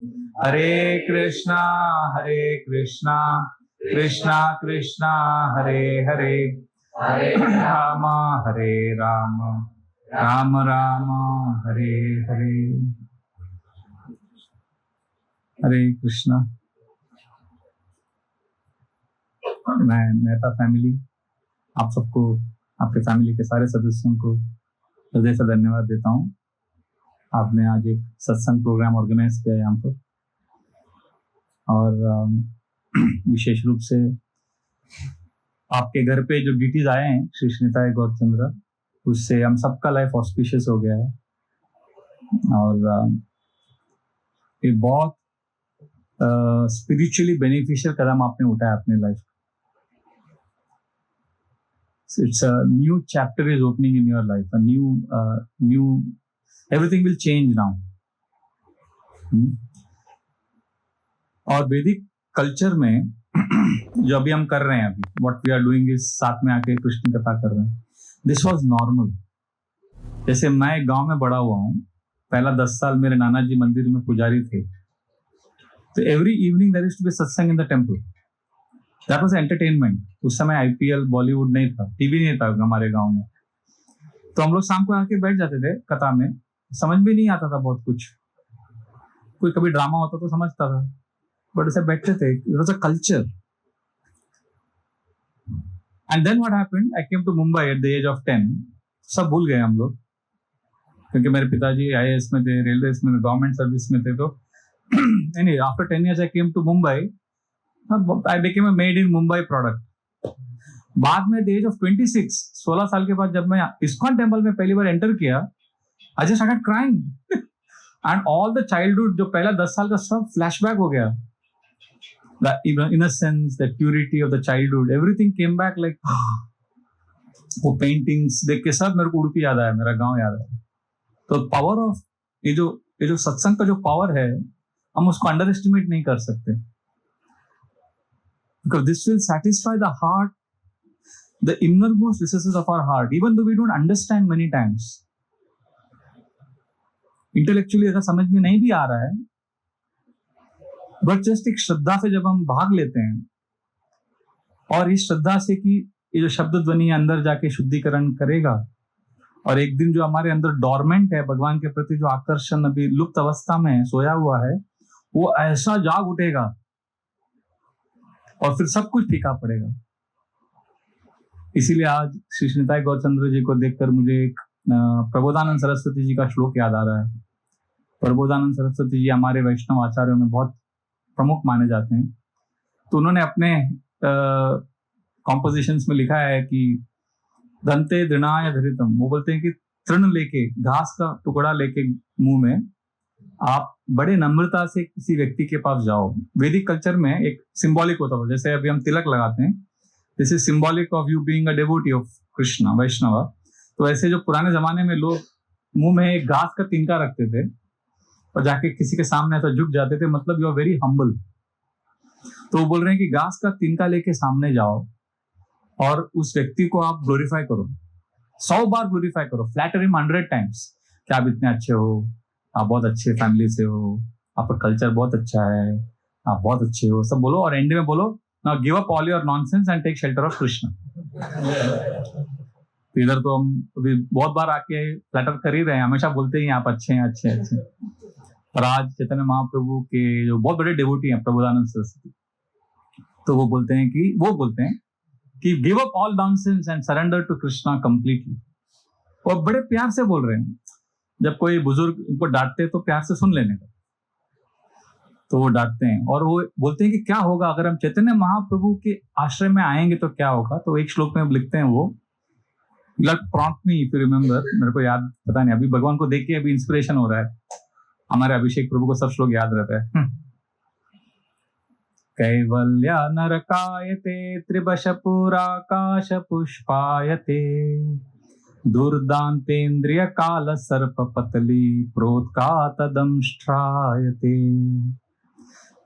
हरे कृष्णा कृष्णा कृष्णा हरे हरे, हरे राम राम राम हरे हरे। हरे कृष्णा। मैं मेहता फैमिली आप सबको, आपके फैमिली के सारे सदस्यों को हृदय से धन्यवाद देता हूँ। आपने आज एक सत्संग प्रोग्राम ऑर्गेनाइज किया है यहाँ पर, और विशेष रूप से आपके घर पे जो डीटीज आए हैं श्री श्रीनिताय गौरचंद्र, उससे हम सबका लाइफ ऑस्पिशियस हो गया है। और ये बहुत स्पिरिचुअली बेनिफिशियल कदम आपने उठाया अपने life. It's a new chapter is opening in your life. A new everything will change now. और वैदिक कल्चर में जो अभी हम कर रहे हैं, अभी what we are doing is साथ में आके कृष्ण कथा कर रहे हैं। This was normal. जैसे मैं गांव में बड़ा हुआ हूँ, पहला 10 साल मेरे नाना जी मंदिर में पुजारी थे, तो every evening there used to be satsang in the temple. That was entertainment. उस समय आईपीएल बॉलीवुड नहीं था, टीवी नहीं था हमारे गांव में, तो हम लोग शाम को आके बैठ जाते थे कथा में। समझ भी नहीं आता था बहुत कुछ, कोई कभी ड्रामा होता तो समझता था, बट ऐसे बैठते थे। It was a culture. And then what happened, I came to Mumbai at the age of 10। सब भूल गए हम लोग, क्योंकि मेरे पिताजी आईएएस में थे, रेलवे में, गवर्नमेंट सर्विस में थे। तो after 10 years I came to Mumbai. I became a made in Mumbai product. बाद में एज ऑफ 26, 16 साल के बाद जब मैं इस्कॉन टेम्पल में पहली बार एंटर किया, I just started crying. And all the childhood, जो पहला 10 साल का सब फ्लैशबैक हो गया। The innocence, the purity of the childhood, everything came back like वो पेंटिंग्स देख के सब मेरे को उड़पी याद आया, मेरा गांव याद आया। तो पावर ऑफ ये जो सत्संग का जो पावर है, हम उसको अंडर एस्टिमेट नहीं कर सकते। Because this will satisfy the heart, the innermost recesses of our heart, even though we don't understand many times. Intellectually ऐसा समझ में नहीं भी आ रहा है, but just एक श्रद्धा से जब हम भाग लेते हैं, और इस श्रद्धा से कि ये जो शब्द ध्वनि अंदर जाके शुद्धिकरण करेगा, और एक दिन जो हमारे अंदर डॉर्मेंट है भगवान के प्रति, जो आकर्षण अभी लुप्त अवस्था में सोया हुआ है, वो ऐसा जाग उठेगा और फिर सब कुछ फीका पड़ेगा। इसीलिए आज श्री श्रीनिताय गौरचंद्र जी को देखकर मुझे एक प्रबोधानंद सरस्वती जी का श्लोक याद आ रहा है। प्रबोधानंद सरस्वती जी हमारे वैष्णव आचार्यों में बहुत प्रमुख माने जाते हैं। तो उन्होंने अपने कॉम्पोजिशंस में लिखा है कि दंते दृणाय धरितम, वो बोलते हैं कि तृण लेके, घास का टुकड़ा लेके मुंह में, आप बड़े नम्रता से किसी व्यक्ति के पास जाओ। वैदिक कल्चर में एक सिंबॉलिक होता है, जैसे अभी हम तिलक लगाते हैं, this is symbolic of you being a devotee of Krishna, Vaishnav. तो ऐसे जो पुराने जमाने में लोग मुंह में एक घास का तिनका रखते थे और जाके किसी के सामने ऐसा झुक जाते थे, मतलब यू आर वेरी हम्बल। तो वो बोल रहे हैं कि घास का तिनका लेके सामने जाओ और उस व्यक्ति को आप ग्लोरीफाई करो, 100 बार ग्लोरीफाई करो, फ्लैटर हिम 100 times कि आप इतने अच्छे हो, आप बहुत अच्छे फैमिली से हो, आपका कल्चर बहुत अच्छा है, आप बहुत अच्छे हो, सब बोलो, और एंड में बोलो now give up all your nonsense and take shelter of Krishna. इधर तो हम अभी बहुत बार आके फ्लैटर कर ही रहे हैं, हमेशा बोलते ही आप अच्छे हैं, अच्छे अच्छे। और आज चैतन्य महाप्रभु के जो बहुत बड़े डिवोटी हैं प्रबोधानंद सरस्वती, तो वो बोलते हैं कि give up all nonsense and surrender to Krishna completely. और बड़े प्यार से बोल रहे हैं। जब कोई बुजुर्ग उनको डांटते तो प्यार से सुन लेने का, तो वो डांटते हैं और वो बोलते हैं कि क्या होगा अगर हम चैतन्य महाप्रभु के आश्रय में आएंगे तो क्या होगा। तो एक श्लोक में लिखते हैं, वो prompt me if you remember, मेरे को याद पता नहीं, अभी भगवान को देख के अभी इंस्पिरेशन हो रहा है। हमारे अभिषेक प्रभु को सब श्लोक याद रहता है। कैवल्य नरकायते त्रिबश पुराकाश पुष्पायते दुर्दांतेन्द्रिय काल सर्प पतली प्रोत्का तदंष्ट्रायते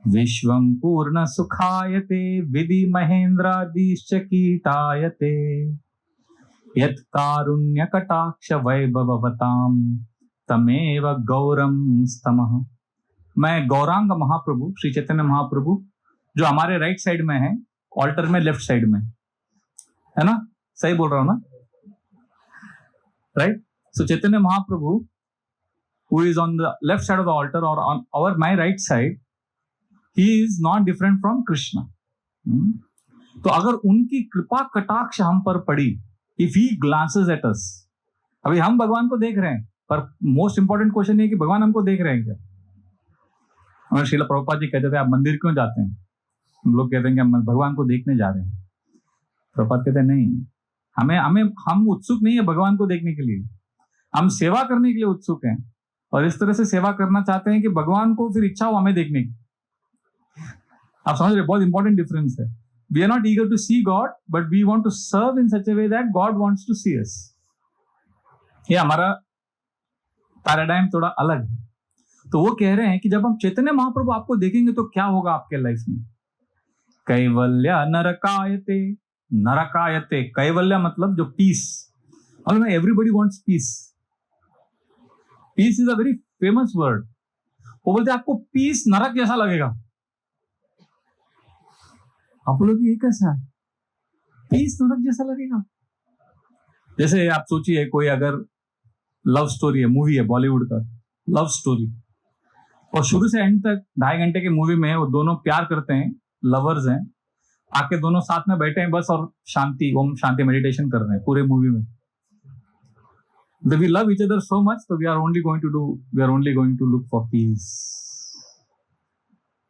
विश्वं पूर्ण सुखायते विधि महेन्द्रादिश्च कीटायते यत् कारुण्य कटाक्ष वैभवतां तमेव गौरम स्तमः। मैं गौरांग महाप्रभु, श्री चैतन्य महाप्रभु जो हमारे राइट साइड में है, ऑल्टर में लेफ्ट साइड में है ना, सही बोल रहा हूं ना, right? So Chaitanya Mahaprabhu who is on the left side of the altar or on my right side, he is not different from Krishna. तो अगर उनकी कृपा कटाक्ष हम पर पड़ी, if he glances at us, अभी हम भगवान को देख रहे हैं, पर मोस्ट इंपॉर्टेंट क्वेश्चन ये कि भगवान हमको देख रहे हैं क्या? और श्रील प्रभुपाद जी कहते थे आप मंदिर क्यों जाते हैं? हम लोग कहते हैं कि हम भगवान को देखने जा रहे हैं। प्रभुपाद कहते हैं नहीं, हम उत्सुक नहीं है भगवान को देखने के लिए, हम सेवा करने के लिए उत्सुक हैं, और इस तरह से सेवा करना चाहते हैं कि भगवान को फिर इच्छा हो हमें देखने की। आप समझ रहे, बहुत इंपॉर्टेंट डिफरेंस है। We are not eager to see God, but we want to serve in such a way that God wants to see us. ये हमारा पैराडाइम थोड़ा अलग है। तो वो कह रहे हैं कि जब हम चैतन्य महाप्रभु आपको देखेंगे तो क्या होगा आपके लाइफ में? कैवल्य नरकायते, नरकायते, कैवल्य मतलब जो पीस, मतलब everybody wants peace. Peace is a very famous word. वो बोलते हैं आपको पीस नरक जैसा लगेगा। आप बोलोगे ये कैसा है, पीस नरक जैसा लगेगा? जैसे आप सोचिए कोई अगर लव स्टोरी है, मूवी है बॉलीवुड का लव स्टोरी, और शुरू से एंड तक 2.5 घंटे की मूवी में वो दोनों प्यार करते हैं, लवर्स हैं, आके दोनों साथ में बैठे हैं बस, और शांति, ओम शांति मेडिटेशन कर रहे हैं पूरे मूवी में। We love each other so much, so we are only going to look for peace.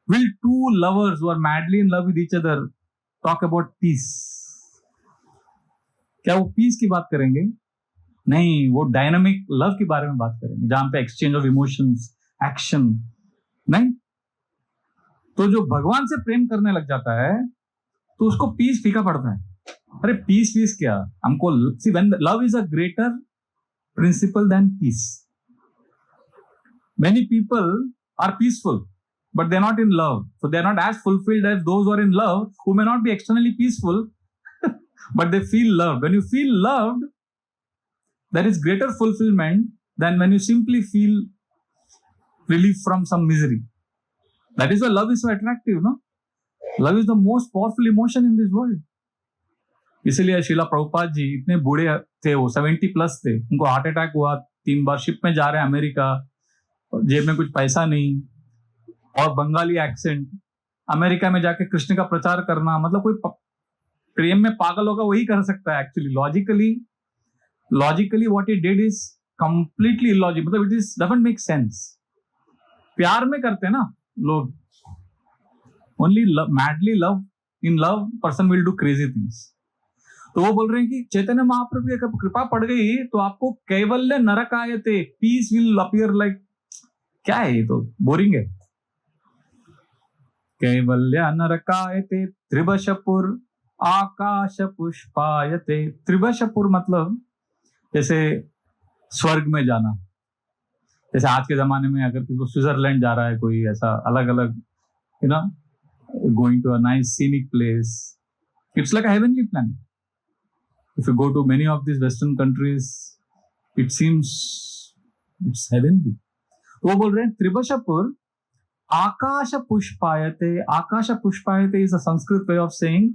Will two lovers who are madly in love with each other talk about peace? क्या वो piece की बात करेंगे? नहीं, वो dynamic love के बारे में बात करेंगे, जहां पे एक्सचेंज ऑफ इमोशंस, एक्शन। नहीं, तो जो भगवान से प्रेम करने लग जाता है तो उसको पीस फीका पड़ता है। अरे पीस क्या हमको, see when love is a greater principle than peace. Many people are peaceful, but they're not in love. So they're not as fulfilled as those who are in love, who may not be externally peaceful, but they feel loved. When you feel loved, there is greater fulfillment than when you simply feel relief from some misery. That is why love is so attractive, no? Love is the most powerful emotion in this world. इसलिए श्रीला प्रभुपाद जी इतने बूढ़े थे, वो 70+ थे, उनको heart attack हुआ, 3 बार ship में जा रहे हैं अमेरिका, जेब में कुछ पैसा नहीं, और बंगाली एक्सेंट, अमेरिका में जाके कृष्ण का प्रचार करना, मतलब कोई प्रेम में पागल होगा वही कर सकता है। Actually logically what he did is completely illogical, मतलब it is doesn't make sense. प्यार में करते हैं ना लोग, only madly love, in love person will do crazy things. तो वो बोल रहे हैं कि चैतन्य महाप्रभु की कृपा पड़ गई तो आपको कैवल्य नरक आए थे, पीस विल अपीयर लाइक, क्या है ये, तो बोरिंग है। कैवल्य नरकायते त्रिभशपुर आकाश पुष्पायते। त्रिभशपुर मतलब जैसे स्वर्ग में जाना, जैसे आज के जमाने में अगर किसी को स्विट्जरलैंड जा रहा है कोई, ऐसा अलग अलग, you know, going to a nice scenic place, it's like a heavenly planet. If you go to many of these Western countries, it seems it's heavenly. वो बोल रहे हैं त्रिभशपुर आकाश पुष्पायते। आकाश पुष्पायते is a Sanskrit way of saying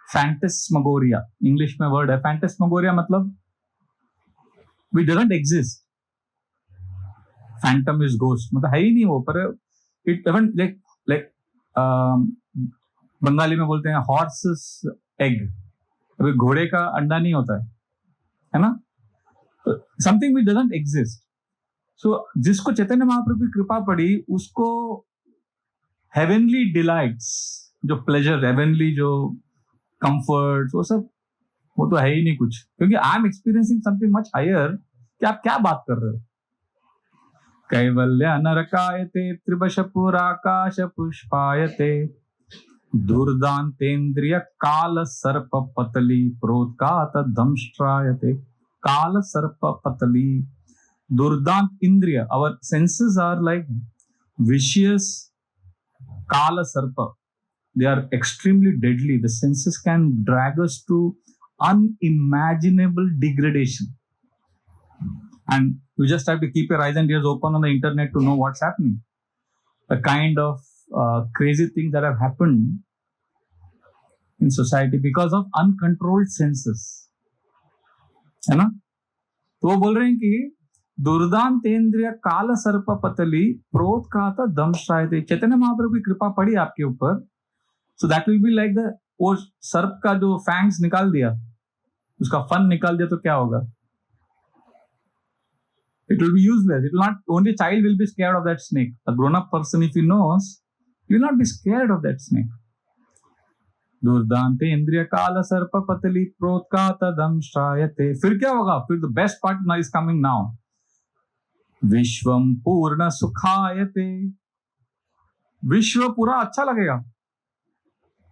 phantasmagoria. English में word है phantasmagoria, मतलब we doesn't exist. Phantom is ghost, मतलब है ही नहीं वो, पर it doesn't like बंगाली में बोलते हैं horse's egg, अभी घोड़े का अंडा नहीं होता है ना, something which doesn't exist. So जिसको चैतन्य महाप्रभु की कृपा पड़ी उसको हेवनली डिलाइट्स, जो प्लेजर, हेवनली जो कंफर्ट, वो सब, वो तो है ही नहीं कुछ, क्योंकि I am experiencing something much higher. कि आप क्या बात कर रहे हो? कैवल्य नरकायते त्रिभशपुर आकाश पुष्पायते दुर्दांतेन्द्रिय काल सर्प पतली प्रोत्कात दंष्ट्रायते। काल सर्प पतली, दुर्दांत इंद्रिय, our senses are like vicious kala sarpa. They are extremely deadly. The senses can drag us to unimaginable degradation, and you just have to keep your eyes and ears open on the internet to know what's happening. the kind of crazy things that have happened in society because of uncontrolled senses, है ना? तो वो बोल रहे हैं कि दुर्दांतेन्द्रिय काल सर्प पतली प्रोत खाता दंशायते। चैतन्य महाप्रभु की कृपा पड़ी आपके ऊपर, so that will be like the, वो सर्प का जो फैंग्स निकाल दिया, उसका फन निकाल दिया, तो क्या होगा? It will be useless. It will not, only child will be scared of that snake. A grown-up person, if he knows, he will not be scared of that snake. दुर्दांते इंद्रिय काल सर्प पतली प्रोत्कात दंशायते। फिर क्या होगा? फिर the best part now is coming now. विश्वम पूर्ण सुखायते। विश्व पूरा अच्छा लगेगा।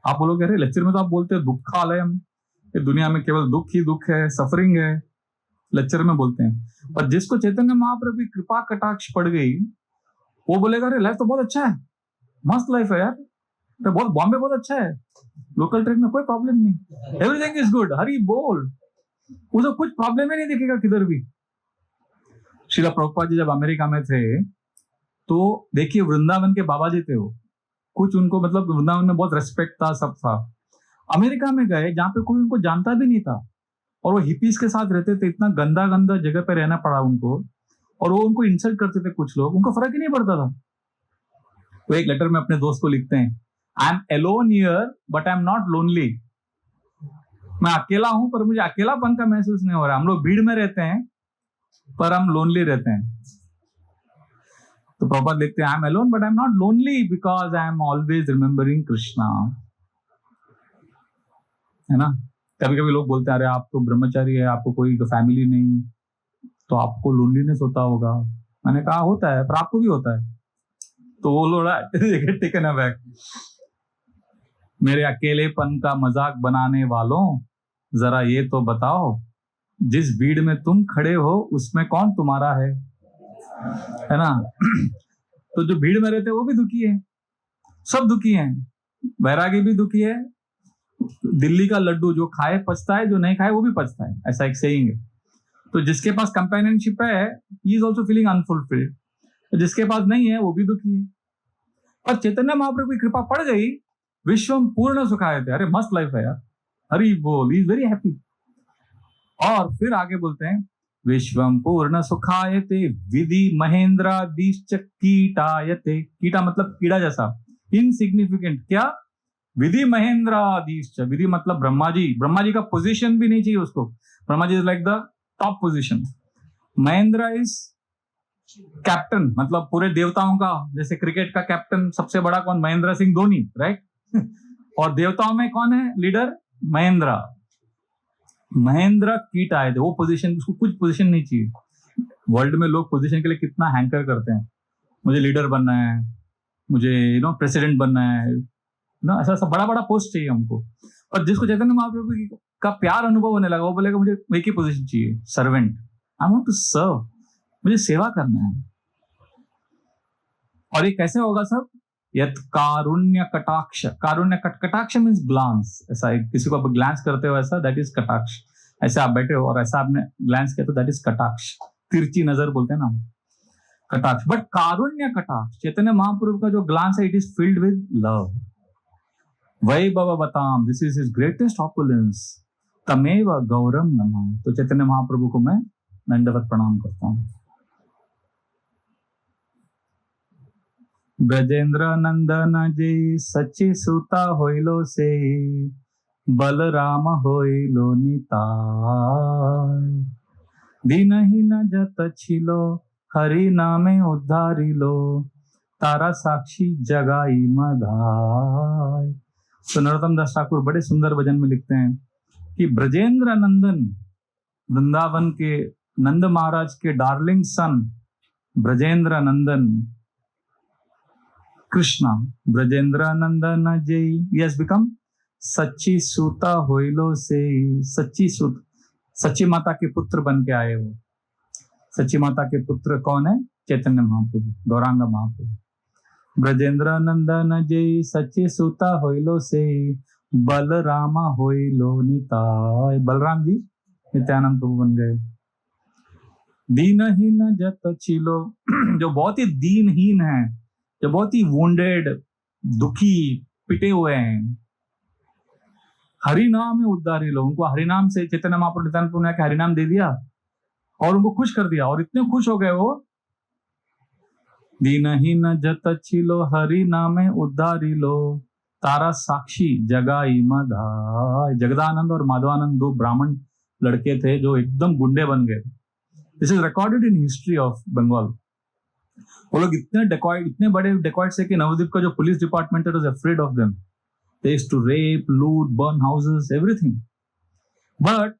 आप बोलोगे अरे लेक्चर में तो आप बोलते हैं दुखालयम, ये दुनिया में केवल दुख ही दुख है, सफरिंग है, लेक्चर में बोलते हैं। पर जिसको चैतन्य महाप्रभु की कृपा कटाक्ष पड़ गई, वो बोलेगा अरे लाइफ तो बहुत अच्छा है, मस्त लाइफ है यार, तो बहुत, बॉम्बे बहुत अच्छा है, लोकल ट्रेन में कोई प्रॉब्लम नहीं, एवरीथिंग इज गुड, हरी बोल, उसे कुछ प्रॉब्लम ही नहीं दिखेगा किधर भी। श्रीला प्रभुपाद जी जब अमेरिका में थे तो देखिए वृंदावन के बाबा जी थे, वो कुछ उनको मतलब वृंदावन में बहुत रेस्पेक्ट था, सब था। अमेरिका में गए जहां पे कोई उनको जानता भी नहीं था और वो हिपीज के साथ रहते थे, इतना गंदा गंदा जगह पे रहना पड़ा उनको, और वो उनको इंसल्ट करते थे कुछ लोग, उनको फर्क ही नहीं पड़ता था। तो एक लेटर में अपने दोस्त को लिखते हैं, I am alone here but I am not lonely. मैं अकेला हूं पर मुझे अकेलापन का महसूस नहीं हो रहा। हम लोग भीड़ में रहते हैं पर हम लोनली रहते हैं। तो प्रभुपाद लिखते हैं, I am alone but I am not lonely because I am always remembering Krishna. है ना? कभी कभी लोग बोलते हैं अरे आप तो ब्रह्मचारी है, आपको कोई फैमिली नहीं, तो आपको लोनलीनेस होता होगा। मैंने कहा होता है, पर आपको भी होता है। तो वो लोड़ा टेकन अबैक, मेरे अकेलेपन का मजाक बनाने वालों जरा ये तो बताओ, जिस भीड़ में तुम खड़े हो उसमें कौन तुम्हारा है ना? तो जो भीड़ में रहते हैं वो भी दुखी है, सब दुखी हैं, बैरागी भी दुखी है, दिल्ली का लड्डू जो खाए पछता है, जो नहीं खाए वो भी पछता है, ऐसा एक सेइंग है। तो जिसके पास कंपेनियनशिप है he is also feeling unfulfilled, जिसके पास नहीं है वो भी दुखी है। पर चैतन्य महाप्रभु की कृपा पड़ गई, विश्वम पूर्ण सुखायते, अरे मस्त लाइफ है यार, हरि बोल, ही इज वेरी हैप्पी। और फिर आगे बोलते हैं, विश्वम पूर्ण सुखायते विधि महेंद्रादिश्च कीटायते। कीटा मतलब कीड़ा जैसा, इनसिग्निफिकेंट। क्या? विधि महेंद्रादिश्च, विधि मतलब ब्रह्मा जी। ब्रह्मा जी का पोजीशन भी नहीं चाहिए उसको, Brahma ji is like the top position. Mahendra is captain, मतलब पूरे देवताओं का, जैसे क्रिकेट का कैप्टन सबसे बड़ा कौन? महेंद्र सिंह धोनी, राइट? और देवताओं में कौन है लीडर? महेंद्र। महेंद्र कीट आए थे, वो पोजीशन, उसको कुछ पोजीशन नहीं चाहिए। वर्ल्ड में लोग पोजीशन के लिए कितना हैंकर करते हैं, मुझे लीडर बनना है, मुझे प्रेसिडेंट बनना है ना, ऐसा बड़ा बड़ा पोस्ट चाहिए हमको। और जिसको चैतन्य महाप्रभु का प्यार अनुभव होने लगा, वो बोलेगा मुझे एक ही पोजीशन चाहिए, servant. I want to serve, मुझे सेवा करना है। और ये कैसे होगा सब? यत कारुण्य कटाक्ष। कारुण्य कटाक्ष मीन्स ग्लांस, ऐसा किसी को आप ग्लांस करते हो ऐसा, दैट इज कटाक्ष। ऐसे आप बैठे हो और ऐसा आपने ग्लांस किया तो दैट इज कटाक्ष, तिरछी नजर बोलते हैं ना, कटाक्ष। बट कारुण्य कटाक्ष, चैतन्य महाप्रभु का जो ग्लांस है, it is filled with love. वही बाबा बताम, this is his greatest opulence, तमेव गौरम नमः। तो चैतन्य महाप्रभु को मैं दंडवत प्रणाम करता हूँ। ब्रजेंद्र नंदन जी सच्ची सुता होइलो से, बलराम होइलो निताय। दीनहीन जत छिलो, हरि नामे उद्धारिलो, तारा साक्षी जगाई मधाय। तो नरोत्तम दास ठाकुर बड़े सुंदर भजन में लिखते हैं कि ब्रजेंद्र नंदन, वृंदावन के नंद महाराज के डार्लिंग सन ब्रजेंद्र नंदन कृष्णा, ब्रजेंद्र नंदन जय यस बिकम सच्ची सूता होइलो से। सच्ची सूत, सच्ची माता के पुत्र बन के आए हो। सच्ची माता के पुत्र कौन है? चैतन्य महाप्रभु, गौरांग महाप्रभु। ब्रजेंद्र नंदन जय सच्ची सूता होइलो से, बलरामा होइलो निताय। बलराम जी नित्यानंद प्रभु बन गए। दीनहीन जत छिलो, जो बहुत ही दीनहीन है, जो बहुत ही wounded, दुखी, पिटे हुए हैं, हरि नाम में उद्धारी लो, उनको हरि नाम से चैतन्य महाप्रभु नित्यानंद प्रभु ने हरि नाम दे दिया और उनको खुश कर दिया, और इतने खुश हो गए वो, दीनहीन जत छिलो हरि नामे उद्धारी लो, तारा साक्षी जगाई मधाय। जगदानंद और माधवानंद दो ब्राह्मण लड़के थे जो एकदम गुंडे बन गए। This is recorded in history of Bengal. वो लोग इतने बड़े डेकॉइट्स है कि नवद्वीप का जो पुलिस डिपार्टमेंट है was afraid of them. They used to rape, loot, burn houses, everything. But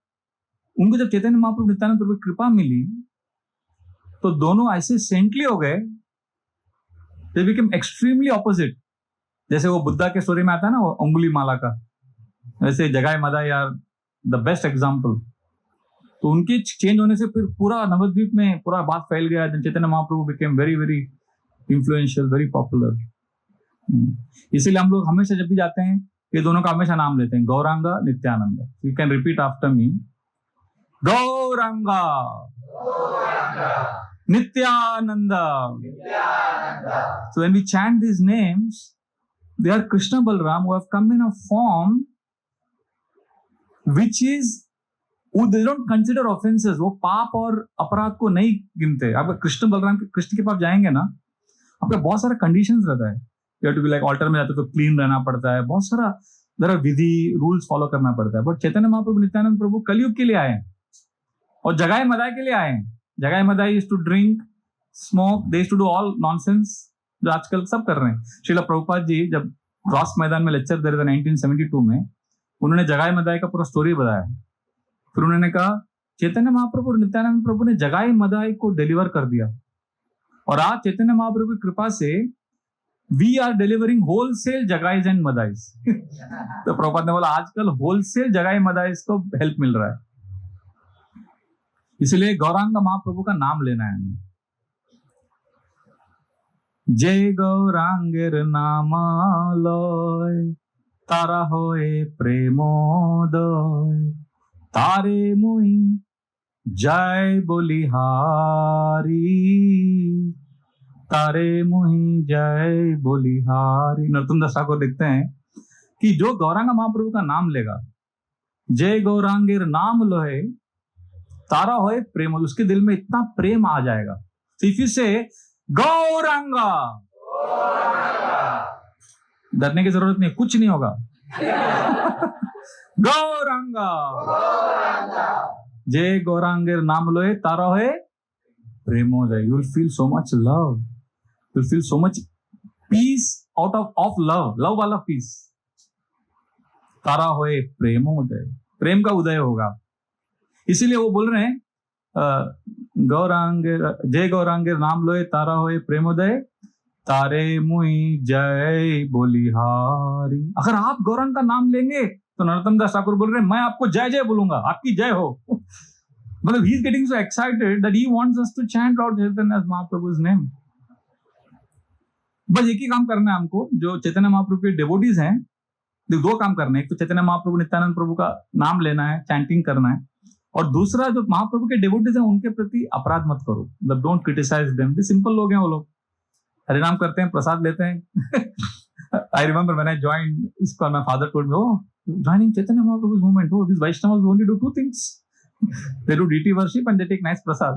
उनको जब चैतन्य महाप्रभु नित्यानंद प्रभु की कृपा मिली तो दोनों ऐसे सेंटली हो गए, दे बिकेम एक्सट्रीमली ऑपोजिट। जैसे वो बुद्धा के स्टोरी में आता है ना, वो अंगुली माला का, वैसे Jagai Madhai are the best example. तो उनके चेंज होने से फिर पूरा नवद्वीप में पूरा बात फैल गया। Chaitanya Mahaprabhu became very very influential, very popular. इसीलिए हम लोग हमेशा जब भी जाते हैं ये दोनों का हमेशा नाम लेते हैं, Gauranga, Nityanand. You can repeat after me, Gauranga, Nityananda. So when we chant these names, they are Krishna Balram who have come in a form which is, they don't consider offenses. वो पाप और अपराध को नहीं गिनते। आप कृष्ण बलराम कृष्ण के पास जाएंगे ना, आपका बहुत सारा कंडीशंस रहता है। You have to be like altar में जाते तो क्लीन रहना पड़ता है, बहुत सारा जरा विधि रूल्स फॉलो करना पड़ता है। बट चैतन्य महाप्रभु नित्यानंद प्रभु कलयुग के लिए आए हैं और जगाए मदाई के लिए आए हैं। Jagai Madhai is to drink, smoke, they to do all nonsense जो आजकल सब कर रहे हैं। श्रील प्रभुपाद जी जब क्रॉस मैदान में लेक्चर दे रहे थे 1972 में, उन्होंने जगाई मदाई का पूरा स्टोरी बताया। फिर उन्होंने कहा चैतन्य महाप्रभु और नित्यानंद प्रभु ने जगाई मदाई को डिलीवर कर दिया, और आज चैतन्य महाप्रभु की कृपा से we are delivering wholesale Jagais and Madhais. तो प्रभुपाद ने बोला आजकल होलसेल जगाई मदाइज को हेल्प मिल रहा है। इसलिए गौरांग महाप्रभु का नाम लेना है हमें। जय गौरांगेर नामालय, तारा होए प्रेमोदय, तारे मुई जय बोलिहारी, तारे मुही जय बोलिहारी। नरोत्तम दास ठाकुर लिखते हैं कि जो गौरांग महाप्रभु का नाम लेगा, जय गौरांगेर नाम लोहे तारा होए प्रेम, उसके दिल में इतना प्रेम आ जाएगा। इफ यू से गौरांगा, डरने की जरूरत नहीं, कुछ नहीं होगा। गौरांगा, जय गौरांगेर नाम लोए तारा होए प्रेमोदय। You will feel so much love, you will feel so much peace out of love, love वाला पीस। तारा होए प्रेमोदय, प्रेम का उदय होगा। इसीलिए वो बोल रहे हैं गौरांगेर, जय गौरांगेर नाम लोए तारा होए प्रेमोदय, तारे मुई जय बोलिहारी। अगर आप गौरांग का नाम लेंगे तो नरोत्तम दास ठाकुर बोल रहे हैं मैं आपको जय जय बोलूंगा, आपकी जय हो। मतलब he is getting so excited that he wants us to chant Lord Chaitanya Mahaprabhu's name. बस एक ही काम करना है हमको, जो चैतन्य महाप्रभु के डिवोटीज हैं, दो काम करने हैं। एक तो चैतन्य महाप्रभु नित्यानंद प्रभु का नाम लेना है, चैंटिंग करना है, और दूसरा जो महाप्रभु के डिवोटीज हैं उनके प्रति अपराध मत करो, मतलब डोंट क्रिटिसाइज देम। ये सिंपल लोग हैं वो लोग, हरिनाम करते हैं, प्रसाद लेते हैं। I remember when I joined ISKCON, my father told me, oh, joining Chaitanya Mahaprabhu's movement, oh, these Vaishnavas only do two things. They do deity worship and they take nice prasad.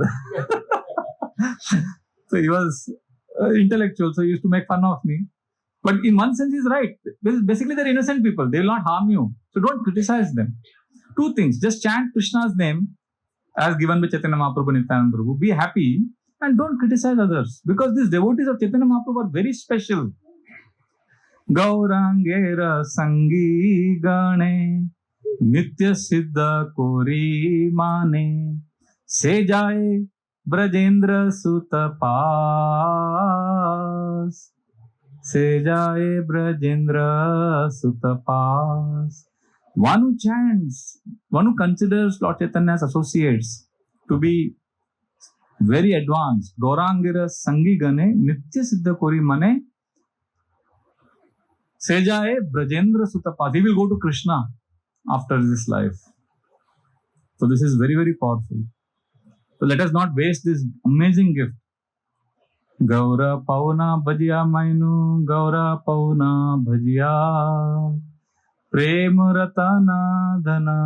So he was intellectual, so he used to make fun of me. But in one sense, he's right. Basically, they're innocent people. They will not harm you. So don't criticize them. Two things. Just chant Krishna's name as given by Chaitanya Mahaprabhu, Nityananda Prabhu. Be happy and don't criticize others. Because these devotees of Chaitanya Mahaprabhu are very special. गौरांगेर संगी गणे, नित्य सिद्ध कोरी माने, से जाए ब्रजेंद्र सुत पास, से जाए ब्रजेंद्र सुत पास। One who chants, one who considers Lord Chaitanya's associates to be very advanced, गौरांगेर संगी गणे, नित्य सिद्ध कोरी माने, Sejaye Brajendra Sutapa. He will go to Krishna after this life. So this is very, very powerful. So let us not waste this amazing gift. गौर पौना भजिया मैनू गौर पौना भजिया प्रेम रतना धना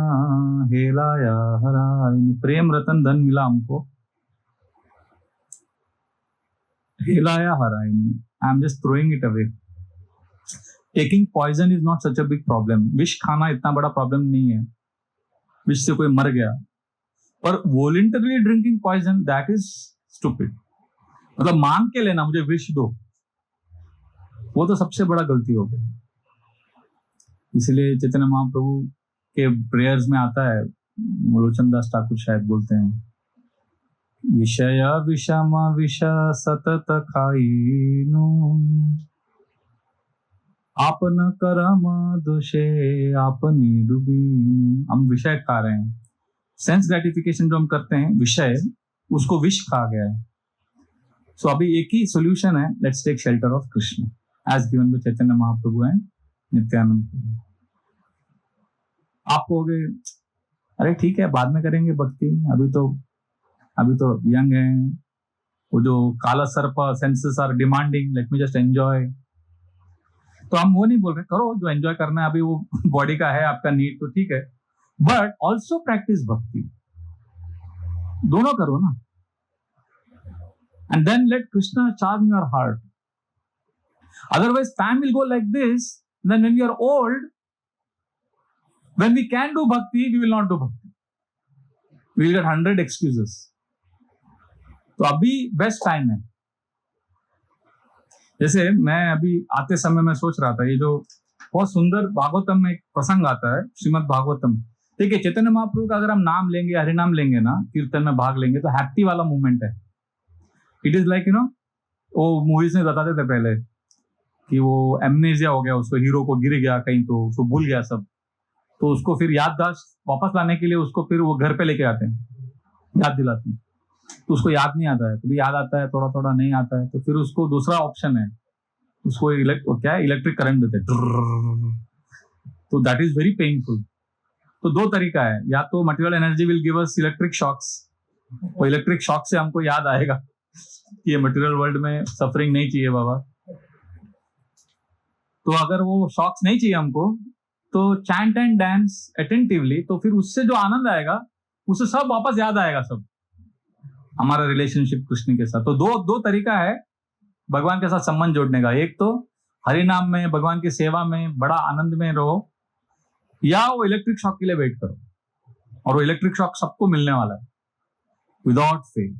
हेलाया हराई। प्रेम रतन धन मिला हमको, हेलाया हराई। I am just throwing it away. Taking poison is not such a big problem. विष खाना इतना बड़ा प्रॉब्लम नहीं है, विष से कोई मर गया। पर voluntarily drinking poison, that is stupid. मतलब मांग के लेना मुझे विष दो, वो तो सबसे बड़ा गलती हो गई। इसलिए चैतन्य महाप्रभु के प्रेयर्स में आता है, मूलचंद दास ठाकुर शायद बोलते हैं, विषय विषम विष सतत खाईनु आपन करम दोषे आपनी डूबी। हम विषय खा रहे हैं, सेंस ग्रेटिफिकेशन जो हम करते हैं विषय, उसको विष खा गया है। सो अभी एक ही सोल्यूशन है, let's take shelter of Krishna as given by Chaitanya Mahaprabhu and Nityananda. आप कहोगे अरे ठीक है बाद में करेंगे भक्ति, अभी तो यंग है, वो जो काला सर्प senses are demanding, let me just enjoy. तो हम वो नहीं बोल रहे, करो जो एंजॉय करना है, अभी वो बॉडी का है आपका नीड, तो ठीक है, बट ऑल्सो प्रैक्टिस भक्ति, दोनों करो ना। And then let Krishna charm your heart. Otherwise time will go like this, then when you are old, when we can do bhakti, we will not do bhakti. We will get 100 excuses. तो अभी best time है। जैसे मैं अभी आते समय मैं सोच रहा था, ये जो बहुत सुंदर भागवतम में एक प्रसंग आता है, श्रीमद् भागवतम। देखिए चैतन्य महाप्रभु का अगर हम नाम लेंगे, हरिनाम लेंगे ना, कीर्तन में भाग लेंगे, तो हैप्पी वाला मूवमेंट है। इट इज लाइक वो मूवीज में बताते थे पहले कि वो एमनेजिया हो गया, उसको हीरो को गिर गया कहीं, तो उसको भूल गया सब, तो उसको फिर याददाश्त वापस लाने के लिए उसको फिर वो घर पे लेके आते हैं, याद दिलाते हैं। तो उसको याद नहीं आता है, कभी याद आता है, थोड़ा थोड़ा नहीं आता है, तो फिर उसको दूसरा ऑप्शन है, उसको क्या है, इलेक्ट्रिक करंट देते हैं, तो दैट इज वेरी पेनफुल। तो दो तरीका है, या तो material energy will give us electric shocks, वो इलेक्ट्रिक शॉक से हमको याद आएगा कि ये मटेरियल वर्ल्ड में सफरिंग नहीं चाहिए बाबा। तो अगर वो शॉक्स नहीं चाहिए हमको, तो चैंट एंड डांस अटेंटिवली, तो फिर उससे जो आनंद आएगा, उससे सब वापस याद आएगा, सब हमारा रिलेशनशिप कृष्ण के साथ। तो दो तरीका है भगवान के साथ संबंध जोड़ने का। एक तो हरि नाम में, भगवान की सेवा में बड़ा आनंद में रहो, या वो इलेक्ट्रिक शॉक के लिए वेट करो, और वो इलेक्ट्रिक शॉक सबको मिलने वाला है विदाउट फेल,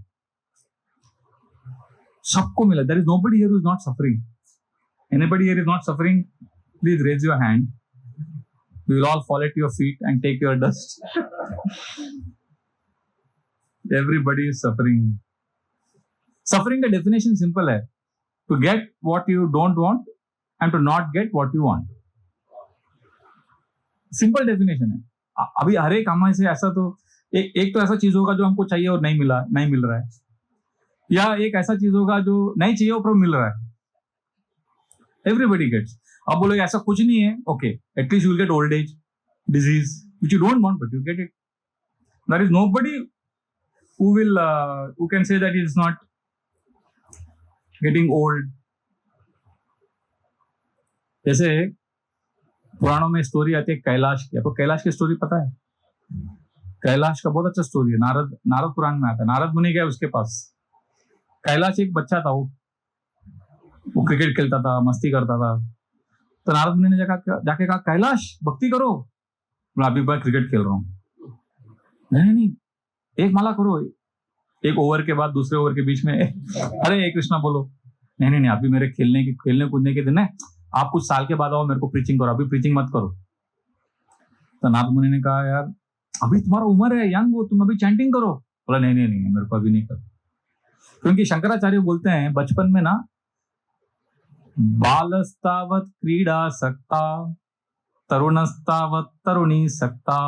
सबको मिला। There is nobody here who is not suffering. Anybody here is not suffering, please raise your hand. We will all fall at your feet and take your dust. Everybody is suffering. Suffering का definition simple है, to get what you don't want and to not get what you want. Simple definition है। अभी हर एक हमें से ऐसा तो एक तो ऐसा चीज होगा जो हमको चाहिए और नहीं मिल रहा है, या एक ऐसा चीज होगा जो नहीं चाहिए और मिल रहा है। Everybody gets. आप बोलोगे ऐसा कुछ नहीं है, okay, at least you will get old age disease which you don't want, but you get it. There is nobody who can say that he is not getting old. जैसे पुराणों में स्टोरी आती है कैलाश की। आपको कैलाश की स्टोरी पता है? कैलाश का बहुत अच्छा स्टोरी है, नारद पुराण में आता है। नारद मुनि गए उसके पास। कैलाश एक बच्चा था, वो क्रिकेट खेलता था, मस्ती करता था। तो नारद मुनि ने जाके कहा कैलाश भक्ति करो। बोला अभी मैं क्रिकेट खेल रहा हूँ। नहीं, एक माला करो, एक ओवर के बाद दूसरे ओवर के बीच में अरे कृष्णा बोलो। नहीं, अभी मेरे खेलने कूदने के दिन है, आप कुछ साल के बाद आओ, मेरे को प्रीचिंग करो, अभी प्रीचिंग मत करो। तो नारद मुनि ने कहा यार अभी तुम्हारा उम्र है, यंग हो, तुम अभी चैंटिंग करो। बोला नहीं, मेरे को अभी नहीं करो। क्योंकि शंकराचार्य बोलते हैं बचपन में ना, बालस्तावत क्रीडा सक्ता, तरुणस्तावत तरुणी सक्ता,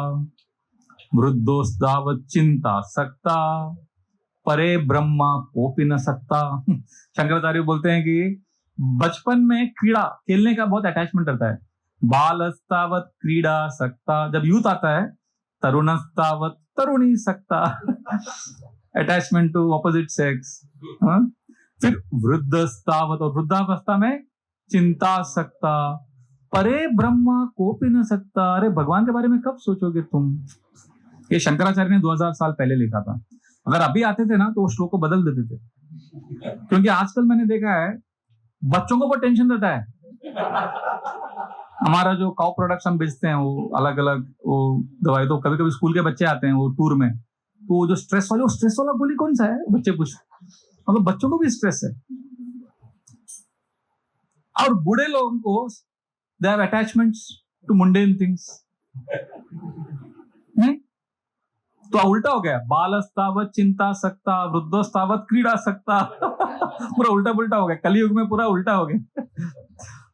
वृद्धोस्तावत चिंता सक्ता, परे ब्रह्मा कोपी न सकता। शंकराचार्य बोलते हैं कि बचपन में क्रीड़ा खेलने का बहुत अटैचमेंट रहता है। बालस्तावत क्रीडा सकता, जब यूथ आता है, तरुणस्तावत तरुणी सकता, अटैचमेंट टू ऑपोजिट सेक्स। फिर वृद्धस्तावत, और वृद्धावस्था में चिंता सकता, परे ब्रह्म कोपि न सकता। अरे भगवान के बारे में कब सोचोगे तुम? ये शंकराचार्य ने 2000 साल पहले लिखा था। अगर अभी आते थे ना तो वो श्लोक को बदल देते थे, क्योंकि आजकल मैंने देखा है बच्चों को बहुत टेंशन रहता है। हमारा जो काउ प्रोडक्ट्स हम बेचते हैं वो अलग अलग वो दवाई, तो कभी कभी स्कूल के बच्चे आते हैं वो टूर में, तो वो जो स्ट्रेस वाला गोली कौन सा है बच्चे पूछ, मतलब बच्चों को भी स्ट्रेस है। और बूढ़े लोगों को they have attachments to mundane things, नहीं? तो उल्टा हो गया, बालस्तावत चिंता सकता, वृद्धस्तावत क्रीड़ा सकता। पूरा उल्टा पुल्टा हो गया, कलयुग में पूरा उल्टा हो गया।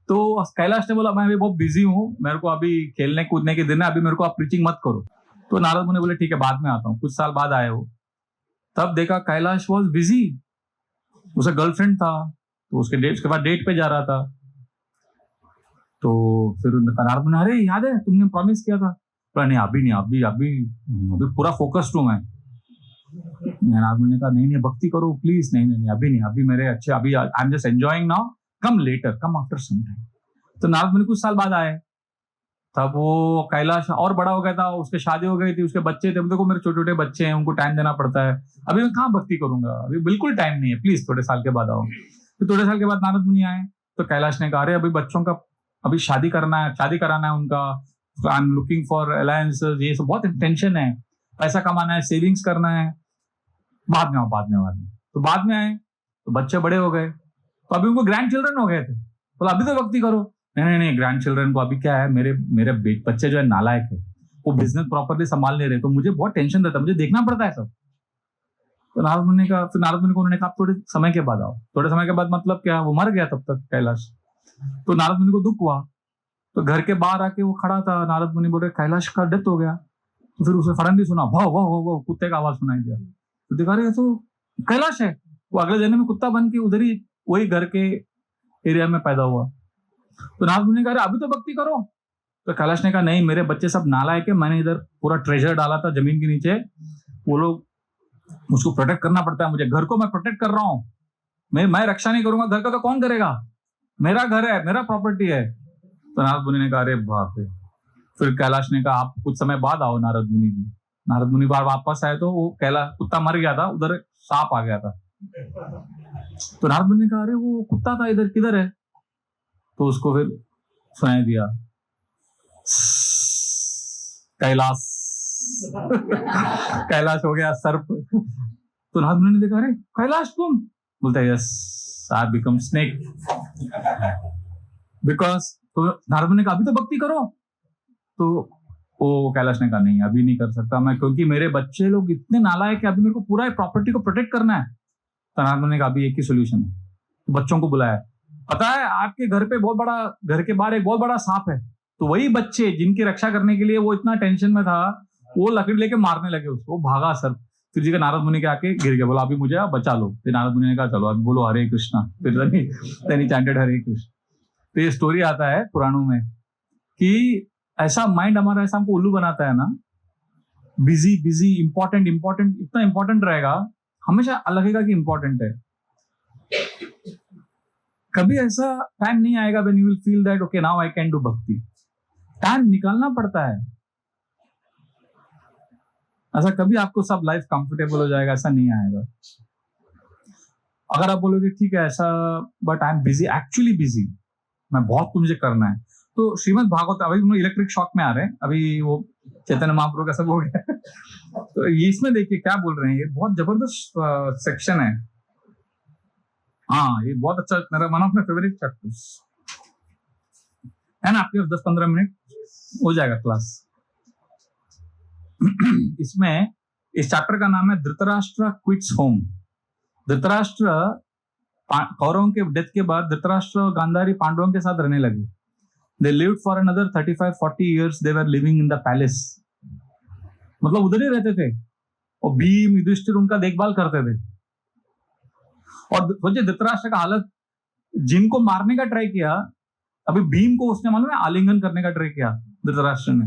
तो कैलाश ने बोला मैं अभी बहुत बिजी हूँ, मेरे को अभी खेलने कूदने के दिन है, अभी मेरे को आप प्रीचिंग मत करो। तो नारद मुनि बोले ठीक है बाद में आता हूँ। कुछ साल बाद आए वो, तब देखा कैलाश वॉज बिजी, उसका गर्लफ्रेंड था, तो उसके बाद डेट पे जा रहा था। तो फिर नारद मुनि, अरे याद है तुमने प्रॉमिस किया था? नहीं अभी पूरा फोकस्ड हूं मैं। नारद मुनि ने कहा नहीं भक्ति करो प्लीज, नहीं अभी नहीं, अभी मेरे अच्छे, अभी I am just enjoying now, come later, come after some time. तो नारद मुनि कुछ साल बाद आए, तब वो कैलाश और बड़ा हो गया था, उसके शादी हो गई थी, उसके बच्चे थे। देखो मेरे छोटे छोटे बच्चे हैं, उनको टाइम देना पड़ता है, अभी मैं कहाँ भक्ति करूंगा, अभी बिल्कुल टाइम नहीं है, प्लीज थोड़े साल के बाद आओ। तो थोड़े साल के बाद नारद मुनि आए, तो कैलाश ने कहा अरे अभी बच्चों का अभी शादी कराना है उनका, I am looking for alliances, ये सब बहुत टेंशन है, पैसा कमाना है, सेविंग्स करना है, बाद में तो बाद में आए तो बच्चे बड़े हो गए, तो अभी उनको ग्रैंड चिल्ड्रन हो गए थे, तो अभी तो भक्ति करो। नहीं ग्रैंड चिल्ड्रन को अभी क्या है, मेरे बच्चे जो है नालायक है, वो बिजनेस प्रॉपरली संभाल नहीं रहे, तो मुझे बहुत टेंशन रहता है, मुझे देखना पड़ता है सब। तो नारद मुनि को उन्होंने कहा थोड़े समय के बाद आओ। थोड़े समय के बाद मतलब क्या, वो मर गया तब तक कैलाश। तो नारद मुनि को दुख हुआ, तो घर के बाहर आके वो खड़ा था, नारद मुनि बोले कैलाश का डेथ हो गया। तो फिर उसे सडनली सुना वाह कुत्ते का आवाज सुनाई दिया, तो देखा रहे तो कैलाश है, वो अगले जन्म में कुत्ता बन के उधर ही वही घर के एरिया में पैदा हुआ। तो नारद मुनि ने कहा अभी तो भक्ति करो। तो कैलाश ने कहा नहीं, मेरे बच्चे सब नालायक है, मैंने इधर पूरा ट्रेजर डाला था जमीन के नीचे, वो लोग उसको प्रोटेक्ट करना पड़ता है मुझे, घर को मैं प्रोटेक्ट कर रहा हूँ, मैं रक्षा नहीं करूंगा घर का तो कौन करेगा, मेरा घर है, मेरा प्रॉपर्टी है। तो नारद मुनि ने कहा अरे बाप रे। फिर कैलाश ने कहा आप कुछ समय बाद आओ। नारद मुनि बार वापस आए तो वो कैलाश कुत्ता मर गया था, उधर सांप आ गया था। तो नारद मुनि ने कहा अरे वो कुत्ता था इधर किधर है? तो उसको फिर सुनाई दिया कैलाश। कैलाश हो गया सर्प। तो नारद मुनि ने देखा अरे कैलाश तुम? बोलता है yes I become snake because. तो नारद मुनि ने कहा अभी तो भक्ति करो। तो वो कैलाश ने कहा नहीं अभी नहीं कर सकता मैं, क्योंकि मेरे बच्चे लोग इतने नालायक है, अभी मेरे को पूरा प्रॉपर्टी को प्रोटेक्ट करना है। तो नारद मुनि ने कहा अभी एक ही सोल्यूशन है, तो बच्चों को बुलाया, पता है आपके घर पे बहुत बड़ा, घर के बाहर एक बहुत बड़ा सांप है। तो वही बच्चे जिनकी रक्षा करने के लिए वो इतना टेंशन में था, वो लकड़ी लेके मारने लगे उसको, भागा सर। फिर जी का नारद मुनि के आके गिर गया, बोला अभी मुझे बचा लो। फिर नारद मुनि ने कहा चलो अभी बोलो हरे कृष्णा। फिर देन चैंटेड हरे कृष्ण। तो ये स्टोरी आता है पुराणों में कि ऐसा माइंड हमारा ऐसा हमको उल्लू बनाता है ना, बिजी इंपॉर्टेंट इतना इंपॉर्टेंट रहेगा, हमेशा लगेगा कि इंपॉर्टेंट है। कभी ऐसा टाइम नहीं आएगा when you will feel that okay now I can do भक्ति। टाइम निकालना पड़ता है। ऐसा कभी आपको सब लाइफ कंफर्टेबल हो जाएगा, ऐसा नहीं आएगा। अगर आप बोलोगे ठीक है ऐसा, but I am busy, actually busy, मैं बहुत कुछ मुझे करना है। तो श्रीमद् भागवत, अभी इलेक्ट्रिक शॉक में आ रहे हैं, अभी वो चैतन्य महाप्रभु का सब हो गया। तो इसमें देखिए क्या बोल रहे हैं, ये बहुत जबरदस्त सेक्शन है। हाँ ये बहुत अच्छा, मेरा one of my favourite chapters है ना। आपके 10-15 मिनट हो जाएगा क्लास। इसमें इस चैप्टर का नाम है धृतराष्ट्र क्विट्स होम। धृतराष्ट्र कौरवों के डेथ के बाद धृतराष्ट्र और गांधारी पांडवों के साथ रहने लगे। They lived for another 35-40 years. They were living in the palace. मतलब उधर ही रहते थे, और भीम युधिष्ठिर उनका देखभाल करते थे। और सोचिए धृतराष्ट्र का हालत, जिनको मारने का ट्राई किया, अभी भीम को उसने मालूम है आलिंगन करने का ट्राई किया धृतराष्ट्र ने,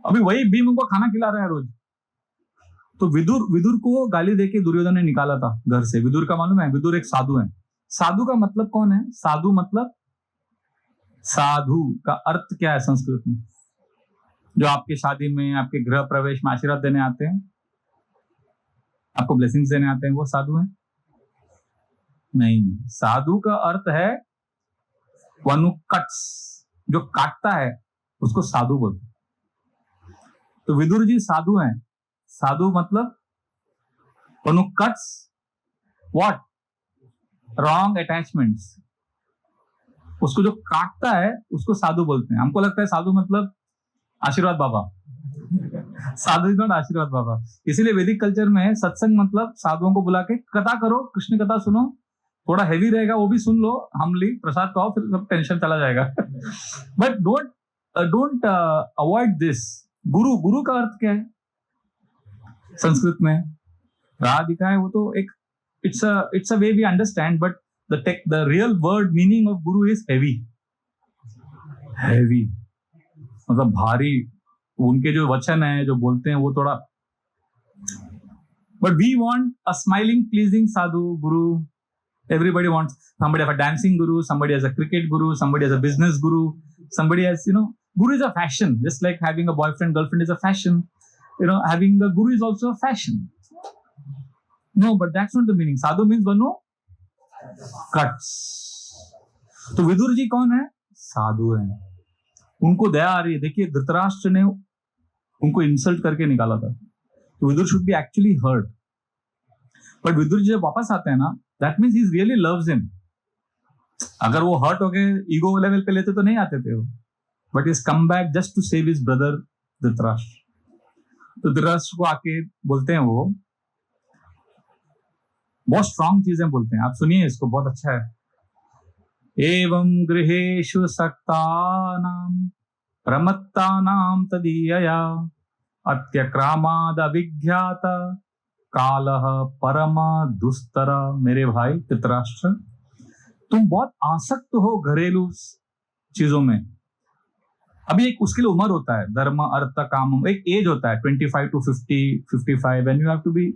अभी वही भीम उनको खाना खिला रहा है रोज। तो विदुर को गाली देके दुर्योधन ने निकाला था घर से। विदुर का मालूम है? विदुर एक साधु है। साधु का मतलब कौन है? साधु मतलब, साधु का अर्थ क्या है संस्कृत में? जो आपके शादी में, आपके गृह प्रवेश में आशीर्वाद देने आते हैं, आपको ब्लेसिंग्स देने आते हैं, वो साधु हैं? नहीं, साधु का अर्थ है वन हू कट्स, जो काटता है उसको साधु बोलते हैं। तो विदुर जी साधु हैं। साधु मतलब one who cuts what? Wrong attachments. उसको जो काटता है उसको साधु बोलते हैं। हमको लगता है साधु मतलब आशीर्वाद बाबा। साधु इज नॉट आशीर्वाद बाबा। इसीलिए वैदिक कल्चर में सत्संग मतलब साधुओं को बुला के कथा करो, कृष्ण कथा सुनो, थोड़ा हेवी रहेगा वो भी सुन लो, हमली प्रसाद पाओ, फिर सब टेंशन चला जाएगा। But don't avoid this. गुरु का अर्थ क्या है संस्कृत में? राधिका है, वो तो एक it's a way we understand, but the real word meaning of guru is heavy मतलब भारी। उनके जो वचन है, जो बोलते हैं, वो थोड़ा, but we want a smiling pleasing sadhu guru. Everybody wants somebody as a dancing guru, somebody as a cricket guru, somebody as a business guru, somebody as, guru is a fashion, just like having a boyfriend girlfriend is a fashion. Having a guru is also a fashion. No, but that's not the meaning. Sadhu means one who cuts. तो विदुर जी कौन है? साधु है। उनको दया आ रही है। देखिए, धृतराष्ट्र ने उनको इंसल्ट करके निकाला था, तो Vidur should be actually hurt. But Vidur ji जब वापस आते हैं ना, that means he really loves him. अगर वो हर्ट हो गए, ईगो लेवल पे लेते तो नहीं आते थे वो, but is come back just to save his brother Dhritarashtra. तो धृतराष्ट्र को आके बोलते हैं, वो बहुत स्ट्रॉन्ग चीजें बोलते हैं, आप सुनिए इसको, बहुत अच्छा है। एवं गृहेषु सक्तानां प्रमत्तानां तदीयया अत्यक्रामाद अभिज्ञात कालः परम दुस्तर। मेरे भाई धृतराष्ट्र, तुम बहुत आसक्त हो घरेलू चीजों में। अभी एक उसके लिए उम्र होता है, धर्म अर्थ काम, एक एज होता है 25 to 50, 55 when you have to be.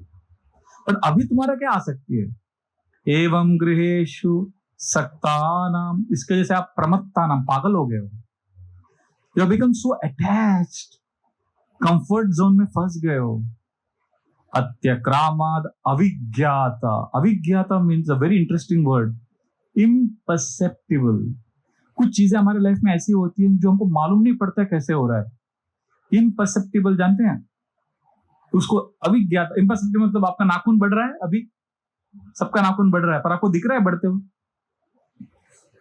पर अभी तुम्हारा क्या आसक्ति है? एवं गृहेषु सक्तानाम, इसके जैसे आप प्रमत्तानाम, पागल हो गए हो। You have become so attached, comfort zone में फंस गए हो। अत्यक्रामाद अविज्ञाता। अविज्ञाता means a very interesting word, imperceptible. कुछ चीजें हमारे लाइफ में ऐसी होती हैं जो हमको मालूम नहीं पड़ता कैसे हो रहा है। इम्परसेप्टिबल जानते हैं उसको? अविज्ञात। इम्परसेप्टिबल मतलब आपका नाखून बढ़ रहा है, अभी सबका नाखून बढ़ रहा है, पर आपको दिख रहा है बढ़ते हुए?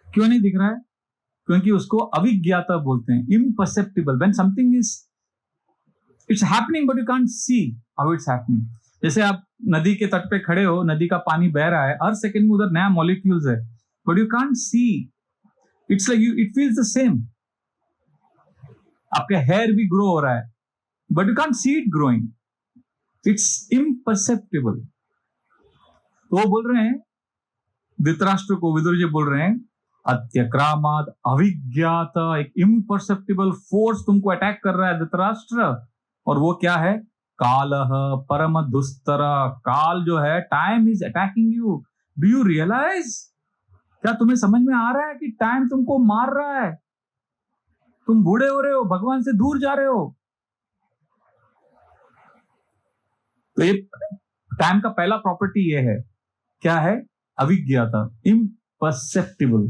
क्यों नहीं दिख रहा है? क्योंकि उसको अविज्ञाता बोलते हैं, imperceptible. When something is it's happening but you can't see how it's happening. जैसे आप नदी के तट पे खड़े हो, नदी का पानी बह रहा है, हर सेकंड में उधर नया मॉलिक्यूल्स है, but you can't see. It's like it feels the same. आपके हेयर भी ग्रो हो रहा है, but you can't see it growing, it's imperceptible. तो वो बोल रहे हैं धृतराष्ट्र को, विदुर जी बोल रहे हैं, अत्यक्रामाद अविज्ञात, एक इम्परसेप्टिबल फोर्स तुमको अटैक कर रहा है धृतराष्ट्र। और वो क्या है? कालः परम दुस्तर। काल जो है, time is attacking you. Do you realize? क्या तुम्हें समझ में आ रहा है कि टाइम तुमको मार रहा है? तुम बूढ़े हो रहे हो, भगवान से दूर जा रहे हो। तो ये टाइम का पहला प्रॉपर्टी ये है, क्या है? अविज्ञाता, इम्परसेप्टिबल।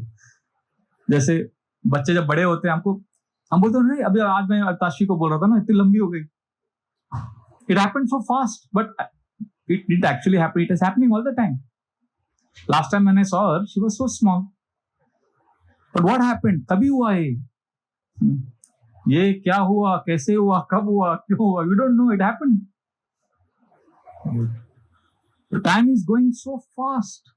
जैसे बच्चे जब बड़े होते हैं, हम बोलते हैं नहीं, अभी आज मैं ताशी को बोल रहा था ना, इतनी लंबी हो गई। It happened so fast, but it didn't actually happen, it is happening all the time. Last time मैंने saw her, she was so small, but what happened? तभी हुआ ये क्या हुआ, कैसे हुआ, कब हुआ, क्यों हुआ? We don't know, it happened. The time is going so fast.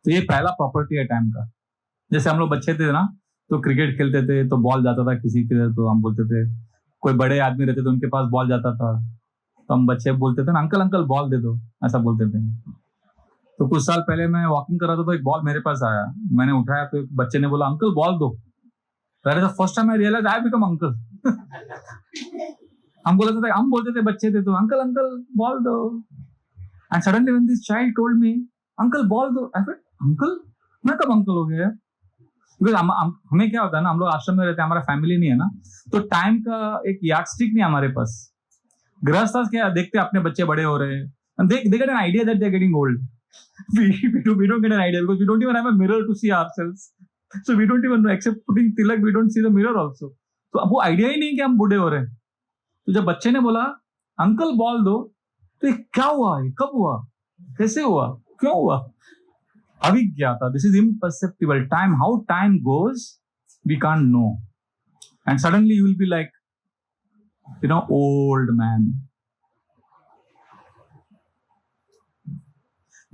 तो ये पहला प्रॉपर्टी है टाइम का। जैसे हम लोग बच्चे थे ना, तो क्रिकेट खेलते थे, तो बॉल जाता था किसी के, तो हम बोलते थे, कोई बड़े आदमी रहते थे उनके पास बॉल जाता था, तो हम बच्चे बोलते थे ना, अंकल अंकल बॉल दे दो, ऐसा बोलते थे। तो कुछ साल पहले मैं वॉकिंग कर रहा था, तो एक बॉल मेरे पास आया, मैंने उठाया, तो एक बच्चे ने बोला, अंकल बॉल दो। That is the first time I realized I become uncle. हम बोलते थे बच्चे थे तो अंकल अंकल बॉल दो, and suddenly when this child told me uncle ball दो, आई सेड अंकल, मैं कब अंकल हो गया? बिकॉज हमें क्या होता है ना, हम लोग आश्रम में रहते हैं, हमारा फैमिली नहीं है ना, तो टाइम का एक यार्डस्टिक नहीं हमारे पास. गृहस्थ क्या देखते हैं, अपने बच्चे बड़े हो रहे हैं, and they get an idea that they're getting old. We don't get an idea because we don't even have a mirror to see ourselves. So we don't even know, except putting tilak, we don't see the mirror also. तो अब वो idea ही नहीं कि हम बूढ़े हो रहे हैं. तो जब बच्चे ने बोला अंकल बॉल दो, तो ये क्या हुआ, ये कब हुआ, कैसे हुआ, क्यों हुआ? अविज्ञाता. This is imperceptible. Time, how time goes, we can't know. And suddenly you will be like, old man.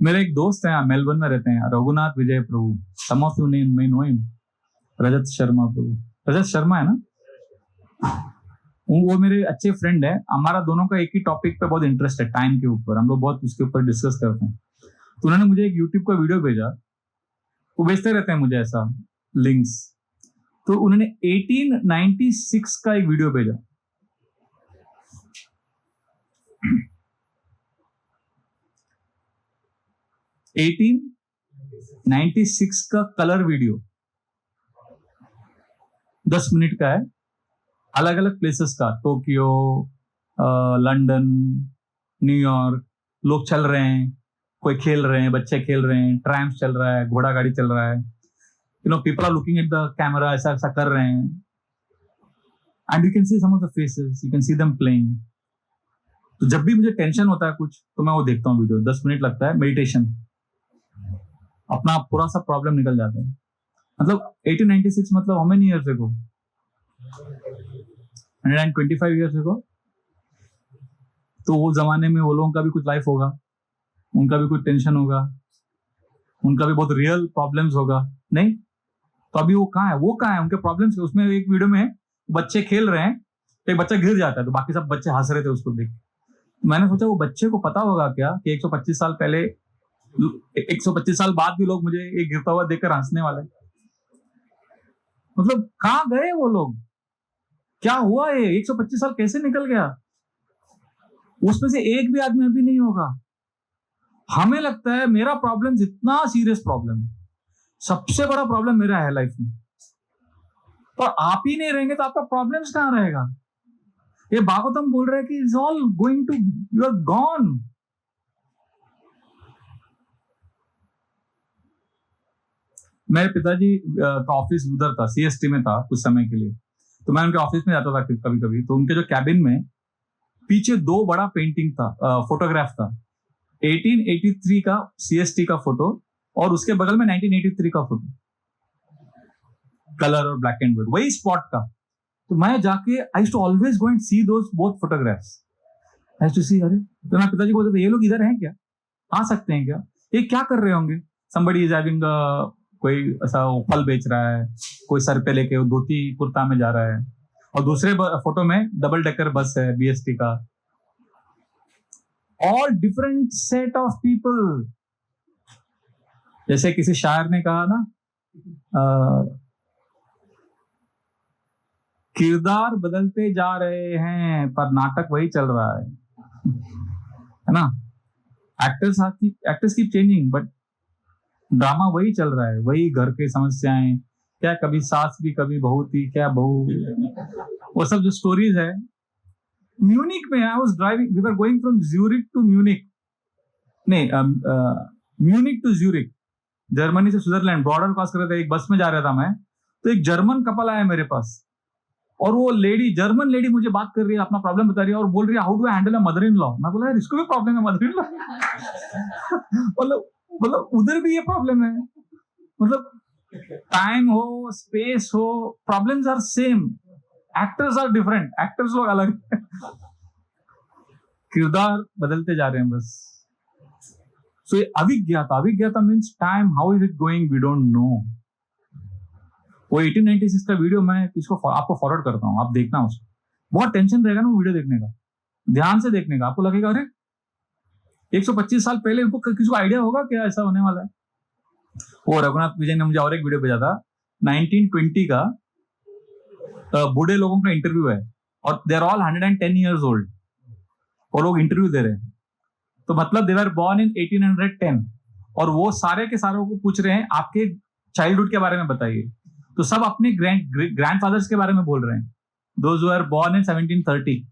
मेरे एक दोस्त हैं, मेलबर्न में रहते हैं, रघुनाथ विजय प्रभु. Some of you may know him. Rajat Sharma प्रभु, रजत शर्मा है ना, वो मेरे अच्छे फ्रेंड है. हमारा दोनों का एक ही टॉपिक पे बहुत इंटरेस्ट है, टाइम के ऊपर. हम लोग बहुत उसके ऊपर डिस्कस करते हैं. तो उन्होंने मुझे एक यूट्यूब का वीडियो भेजा. वो भेजते रहते हैं मुझे ऐसा लिंक्स. तो उन्होंने 1896 का एक वीडियो भेजा. 1896 का कलर वीडियो 10 मिनट का है. अलग अलग प्लेसेस का, टोक्यो, लंदन, न्यूयॉर्क, लोग चल रहे हैं, कोई खेल रहे हैं, बच्चे खेल रहे हैं, ट्रैम्प चल रहा है, घोड़ा गाड़ी चल रहा है. People are looking at the camera, ऐसा ऐसा कर रहे हैं. And you can see some of the faces, you can see them playing. तो जब भी मुझे टेंशन होता है कुछ, तो मैं वो देखता हूँ वीडियो. 10 मिनट लगता है, मेडिटेशन. अपना पूरा सा प्रॉब्लम निकल जाता है. मतलब 1896 मतलब how many years ago? 125 years ago. तो वो जमाने में वो लोगों का भी कुछ लाइफ होगा, उनका भी कुछ टेंशन होगा, उनका भी बहुत रियल प्रॉब्लम्स होगा, नहीं? तो अभी वो कहाँ है, उनके प्रॉब्लम्स. उसमें एक वीडियो में बच्चे खेल रहे हैं, तो एक बच्चा गिर जाता है, तो बाकी सब बच्चे हंस रहे थे उसको देख. मैंने सोचा वो बच्चे को पता होगा क्या कि 125 साल पहले, 125 साल बाद भी लोग मुझे एक गिरता हुआ देखकर हंसने वाले. मतलब कहाँ गए वो लोग, क्या हुआ, ये 125 साल कैसे निकल गया? उसमें से एक भी आदमी अभी नहीं होगा. हमें लगता है मेरा प्रॉब्लम इतना सीरियस प्रॉब्लम है, सबसे बड़ा प्रॉब्लम मेरा है लाइफ में. और आप ही नहीं रहेंगे तो आपका प्रॉब्लम्स कहां रहेगा? ये भागवतम बोल रहा है कि it's all going to, you are gone. मेरे पिताजी का ऑफिस उधर था, सीएसटी में था कुछ समय के लिए. तो मैं उनके ऑफिस में जाता था कभी कभी. तो उनके जो कैबिन में पीछे 2 बड़ा पेंटिंग था, फोटोग्राफ था. 1883 का सीएसटी का फोटो और उसके बगल में 1983 का फोटो, कलर और ब्लैक एंड व्हाइट, वही स्पॉट का. तो मैं जाके I used to always go and see those both photographs. I used to see. अरे तो मैं पिताजी को बोलता था, ये लोग इधर हैं क्या, आ सकते हैं क्या, ये क्या कर रहे होंगे? समबडी इज हैविंग, कोई ऐसा फल बेच रहा है, कोई सर पे लेके धोती कुर्ता में जा रहा है, और दूसरे फोटो में डबल डेकर बस है बीएसटी का. All different set of people. जैसे किसी शायर ने कहा ना, किरदार बदलते जा रहे हैं पर नाटक वही चल रहा है ना. Actors keep changing but drama वही चल रहा है. वही घर की समस्याएं, क्या कभी सास भी कभी बहू थी, क्या बहू, वो सब जो स्टोरीज है. म्यूनिक में I was driving, we were going from Zurich to Munich, नहीं म्यूनिक टू ज्यूरिक, जर्मनी से स्विट्जरलैंड, बॉर्डर क्रॉस कर रहे थे. एक बस में जा रहा था मैं, तो एक जर्मन कपल आया मेरे पास, और वो लेडी, जर्मन लेडी मुझे बात कर रही है, अपना प्रॉब्लम बता रही है और बोल रही है how do I handle a mother in law. मैं बोला यार इसको भी प्रॉब्लम है मदर इन लॉ. मतलब उधर भी ये प्रॉब्लम है. मतलब टाइम हो, स्पेस हो, problems are same, actors are different, actors लोग अलग, किरदार बदलते जा रहे हैं बस. सो ये अविज्ञाता means time, how is it going, we don't know. वो 1896 का वीडियो मैं आपको फॉरवर्ड करता हूँ, आप देखना उसको. बहुत टेंशन रहेगा ना वो वीडियो देखने का, ध्यान से देखने का. आपको लगेगा अरे 125 साल पहले किसी को आइडिया होगा क्या ऐसा होने वाला है. वो रघुनाथ विजय ने मुझे और एक वीडियो भेजा था 1920 का, बूढ़े लोगों का इंटरव्यू है और they are all 110 years old, और लोग इंटरव्यू दे रहे हैं. तो मतलब दे वर बॉर्न इन 1810, और वो सारे के सारों को पूछ रहे हैं आपके चाइल्डहुड के बारे में बताइए. तो सब अपने ग्रैंडफादर्स के बारे में बोल रहे हैं, those who are born in 1730.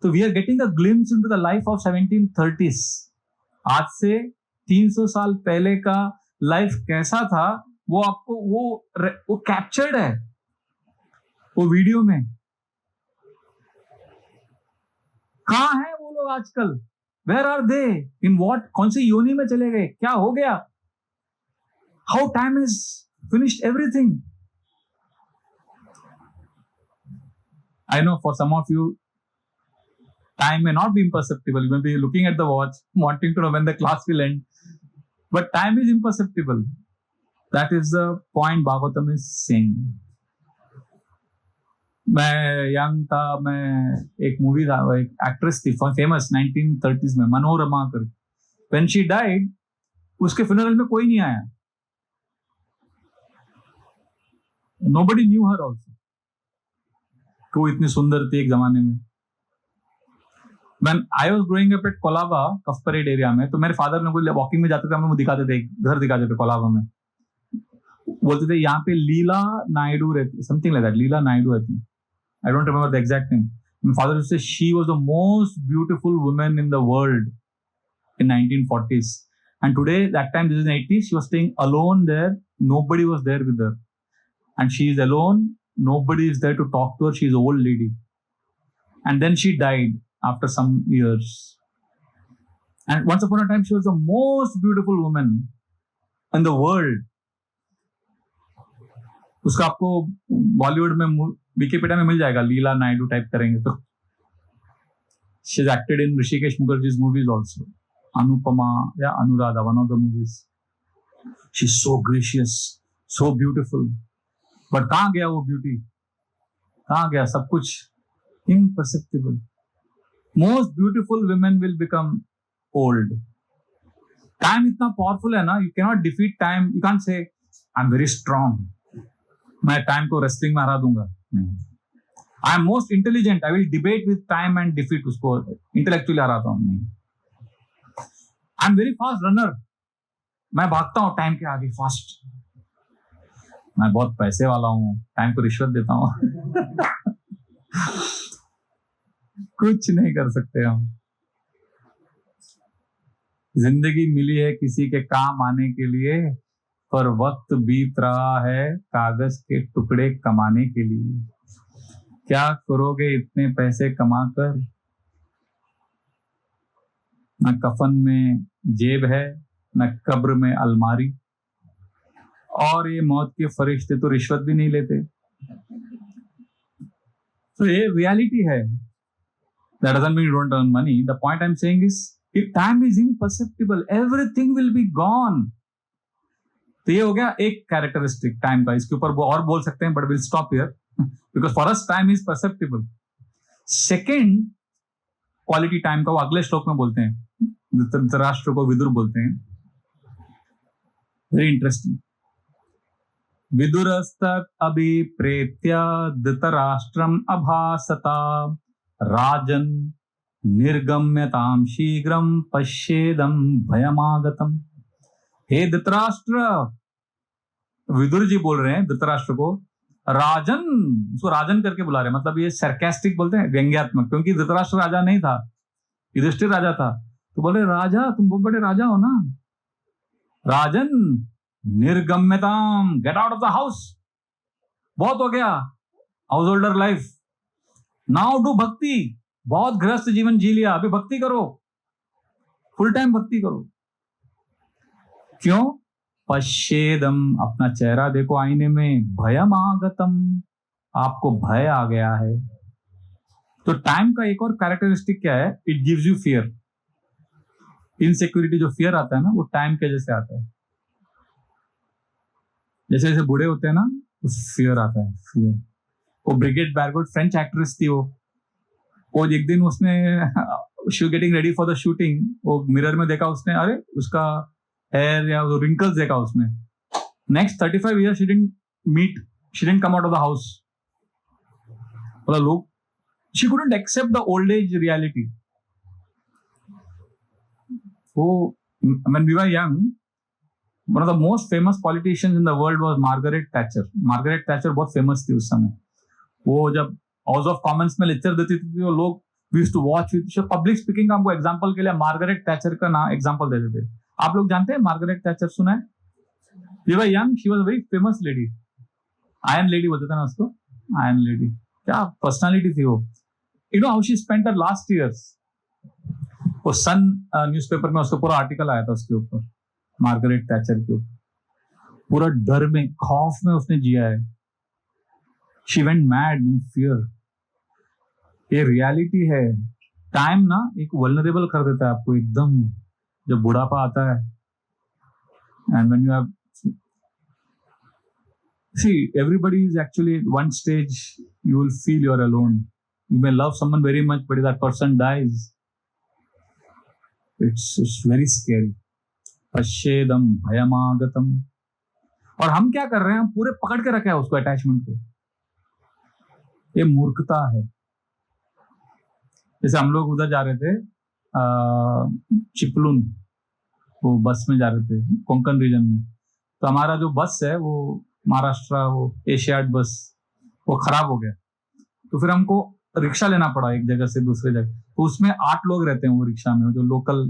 तो we are getting a glimpse into the life of 1730s. आज से 300 साल पहले का लाइफ कैसा था वो आपको वो कैप्चर्ड है वो वीडियो में. कहां है वो लोग आजकल? Where are they? In what? कौन सी योनि में चले गए? क्या हो गया? How time is finished everything. I know for some of you, time may not be imperceptible. You may be looking at the watch, wanting to know when the class will end. But time is imperceptible. That is the point Bhagavatam is saying. मैं young था, मैं एक movie था, एक actress थी famous 1930s में, मनोरमा कर. When she died, उसके फ्यूनरल में कोई नहीं आया. Nobody knew her also. वो इतनी सुंदर थी एक जमाने में. When I was growing up at Colaba, cuff parade area में, तो मेरे फादर ने बोले वॉकिंग में जाते थे, हम लोग दिखाते थे, घर दिखाते थे कोलाबा में. बोलते थे यहाँ पे लीला नायडू रहती, something like that, Leela Naidu रहती. I don't remember the exact name. My father used to say she was the most beautiful woman in the world in 1940s. And today, that time, this is in 80s, she was staying alone there. Nobody was there with her. And she is alone. Nobody is there to talk to her. She is an old lady. And then she died after some years. And once upon a time, she was the most beautiful woman in the world. उसका आपको बॉलीवुड में Wikipedia में मिल जाएगा, Leela Naidu type करेंगे तो. She is acted in Rishikesh Mukherjee's movies also, Anupama या Anuradha, one of the movies. She is so gracious, so beautiful. But कहां गया वो ब्यूटी? कहां गया सब कुछ? Imperceptible. Most beautiful women will become old. Time इतना पावरफुल है ना, you can not defeat time. You can say I am very strong, मैं टाइम को रेसलिंग में हरा दूंगा. I am most intelligent, I will debate with time and defeat, उसको intellectually हराता हूं. नहीं, आई एम वेरी फास्ट रनर, मैं भागता हूं टाइम के आगे फास्ट. मैं बहुत पैसे वाला हूं, टाइम को रिश्वत देता हूं. कुछ नहीं कर सकते हम. जिंदगी मिली है किसी के काम आने के लिए, पर वक्त बीत रहा है कागज के टुकड़े कमाने के लिए. क्या करोगे इतने पैसे कमाकर? न कफन में जेब है, न कब्र में अलमारी, और ये मौत के फरिश्ते तो रिश्वत भी नहीं लेते. तो ये रियलिटी है. That doesn't mean you don't earn money. The point I'm saying is, if time is imperceptible, everything will be gone. तो ये हो गया एक कैरेक्टरिस्टिक टाइम का. इसके ऊपर और बोल सकते हैं, but will stop here because for us time is perceptible. Second quality time का वो अगले श्लोक में बोलते हैं. धृतराष्ट्र को विदुर बोलते हैं. Very interesting. विदुरस्तत् अभिप्रेत्य धृतराष्ट्रम अभासता राजन निर्गम्यताम शीघ्रम पश्येदम भयमागतम. हे धृतराष्ट्र, विदुर जी बोल रहे हैं धृतराष्ट्र को, राजन, उसको राजन करके बुला रहे हैं. मतलब ये सरकास्टिक बोलते हैं, व्यंग्यात्मक, क्योंकि धृतराष्ट्र राजा नहीं था, युधिष्ठिर राजा था. तो बोले राजा, तुम बहुत बड़े राजा हो ना. राजन निर्गम्यताम, get out of the house. बहुत हो गया householder life. Now do bhakti. बहुत गृहस्थ जीवन जी लिया, अभी भक्ति करो, फुल टाइम भक्ति करो. क्यों? पश्येदम, अपना चेहरा देखो आईने में, भयम आगतम, आपको भय आ गया है. तो टाइम का एक और कैरेक्टरिस्टिक क्या है? It gives you fear. Insecurity, जो फियर आता है ना, वो टाइम के जैसे आता है. जैसे जैसे बूढ़े होते हैं ना, तो फियर आता है, फियर. वो ब्रिगेड बैरगोट, फ्रेंच एक्ट्रेस थी, वो एक दिन उसने she getting ready for the shooting, वो मिरर में देखा उसने, अरे उसका हेयर या वो रिंकल्स देखा उसने. Next 35 years she didn't come out of the house. बोला लोग, she couldn't accept the old age reality. When we were young, one of the most famous politicians in the world was Margaret Thatcher. Margaret Thatcher बहुत famous थी उस समय. वो जब house of Commons में lecture देती थी वो लोग we used to watch with public speaking का हमको एग्जांपल के लिए मार्गरेट थैचर का नाम एग्जांपल देते थे. आप लोग जानते हैं मार्गरेट थैचर, सुना है? We were young, she was a very famous lady. Iron lady बोलते थे ना उसको, आयरन लेडी. क्या पर्सनालिटी थी वो. You know how she spent her last years. वो सन न्यूज़पेपर में उसका पूरा आर्टिकल आया था उसके ऊपर, मार्गरेट थैचर के ऊपर. पूरा डर में, खौफ में उसने जिया है. She went mad in fear. ये रियलिटी है. टाइम ना एक वल्नरेबल कर देता है आपको एकदम, जब बुढ़ापा आता है. And when you have, see, everybody is actually at one stage you will feel you are alone. You may love someone very much, but if that person dies, it's very scary. पश्येदम भयमागतम. और हम क्या कर रहे हैं, हम पूरे पकड़ के रखे हैं उसको, अटैचमेंट को. ये मूर्खता है. जैसे हम लोग उधर जा रहे थे चिपलून, वो बस में जा रहे थे कोंकण रीजन में. तो हमारा जो बस है वो महाराष्ट्र, वो एशियाड बस, वो खराब हो गया. तो फिर हमको रिक्शा लेना पड़ा एक जगह से दूसरे जगह. तो उसमें 8 लोग रहते हैं वो रिक्शा में, जो लोकल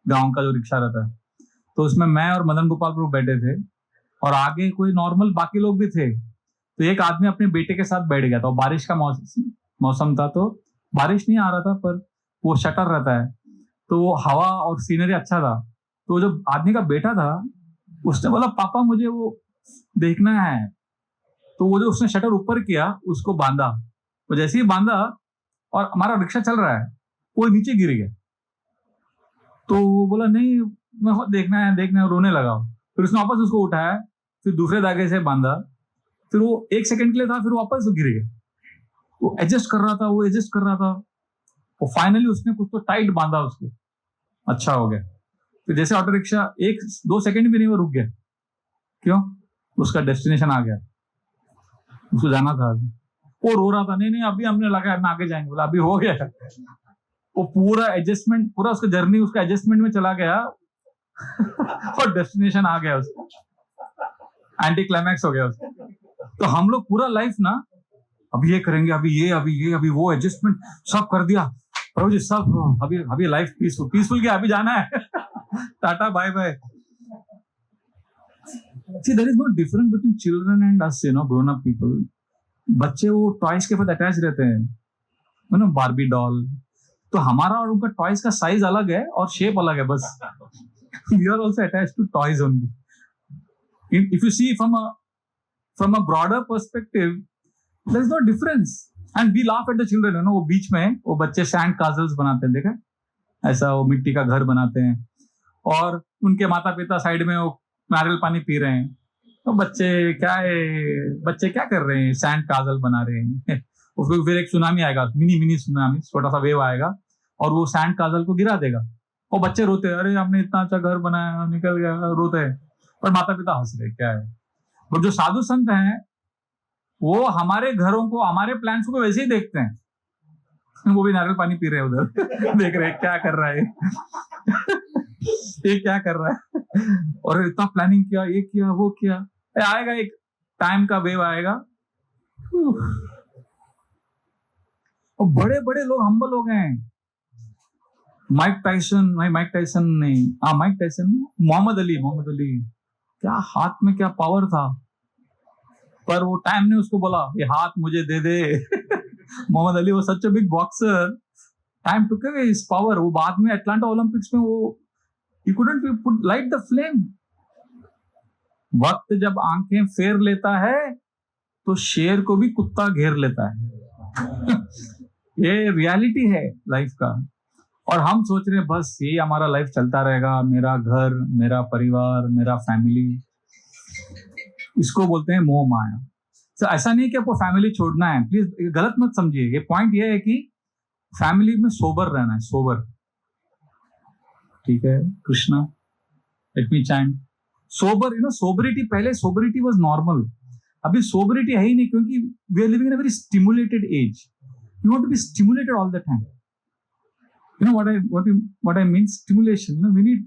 गांव का जो रिक्शा रहता है. तो उसमें मैं और मदन गोपाल प्रभु बैठे थे और आगे कोई नॉर्मल बाकी लोग भी थे. तो एक आदमी अपने बेटे के साथ बैठ गया था. बारिश का मौसम था, तो बारिश नहीं आ रहा था पर वो शटर रहता है तो वो हवा और सीनरी अच्छा था. तो जो आदमी का बेटा था उसने बोला पापा मुझे वो देखना है. तो वो जो उसने शटर ऊपर किया, उसको बांधा. तो जैसे ही बांधा और हमारा रिक्शा चल रहा है, वो नीचे गिर गया. तो वो बोला नहीं मैं देखना है, रोने लगा. फिर उसने वापस उसको उठाया, फिर दूसरे धागे से बांधा. फिर वो 1 सेकंड के लिए था, फिर वापस गिर गया. वो एडजस्ट कर रहा था. और फाइनली उसने कुछ तो टाइट बांधा उसको, अच्छा हो गया. फिर जैसे ऑटो रिक्शा 1-2 सेकंड भी नहीं वो रुक गया. क्यों? उसका डेस्टिनेशन आ गया, उसको जाना था. वो रो रहा था, नहीं अभी हमने लगा हम आगे जाएंगे. बोला अभी हो गया. वो पूरा एडजस्टमेंट, पूरा उसका जर्नी उसका एडजस्टमेंट में चला गया और डेस्टिनेशन आ गया उसका, एंटी क्लाइमैक्स हो गया उसका. तो हम लोग पूरा लाइफ ना, अभी ये करेंगे, अभी वो एडजस्टमेंट सब कर दिया प्रभु जी, सब अभी लाइफ पीसफुल क्या, अभी जाना है. Tata bye bye. See, there is no difference between children and us, grown up people. बच्चे वो टॉयज के साथ अटैच रहते हैं, बार्बी डॉल. तो हमारा और उनका टॉयज का साइज अलग है और शेप अलग है बस. We are also attached to toys only. If you see from a broader perspective, there is no difference. And we laugh at the children, वो बीच में वो बच्चे सैंड काजल्स बनाते हैं, देखा ऐसा, वो मिट्टी का घर बनाते हैं और उनके माता पिता साइड में वो नारियल पानी पी रहे हैं. तो बच्चे क्या कर रहे हैं, सैंड काजल बना रहे हैं. उसको फिर एक सुनामी आएगा, मिनी सुनामी, छोटा सा वेव आएगा और वो सैंड काजल को गिरा देगा. वो बच्चे रोते हैं, अरे हमने इतना अच्छा घर बनाया, निकल गया, रोते हैं. पर माता पिता हंस रहे, क्या है. और जो साधु संत हैं वो हमारे घरों को, हमारे प्लान्स को वैसे ही देखते हैं. वो भी नारियल पानी पी रहे हैं उधर. देख रहे हैं क्या कर रहा है ये क्या कर रहा है, और इतना प्लानिंग किया, ये किया वो किया. आएगा एक टाइम का वेव आएगा. और बड़े बड़े लोग हम्बल हो गए हैं. माइक टाइसन नहीं, माइक टाइसन, मोहम्मद अली, क्या हाथ में क्या पावर था. पर वो टाइम ने उसको बोला ये हाथ मुझे दे दे. Mohammad Ali was such a big boxer, time took away his power. वो बाद में अटलांटा ओलंपिक्स में वो he couldn't light the flame. वक्त जब आंखें फेर लेता है तो शेर को भी कुत्ता घेर लेता है. ये रियलिटी है लाइफ का. और हम सोच रहे हैं बस ये हमारा लाइफ चलता रहेगा, मेरा घर, मेरा परिवार, मेरा फैमिली. इसको बोलते हैं मोह माया. तो ऐसा नहीं कि आपको फैमिली छोड़ना है, प्लीज गलत मत समझिए. ये पॉइंट ये है कि फैमिली में सोबर रहना है, सोबर. ठीक है Krishna, let me chant sober. Sobriety, पहले सोबरिटी वाज नॉर्मल, अभी सोबरिटी है ही नहीं, क्योंकि we are living in a very stimulated age. You want to be stimulated all the time. You know what I mean? Stimulation. You know, we need.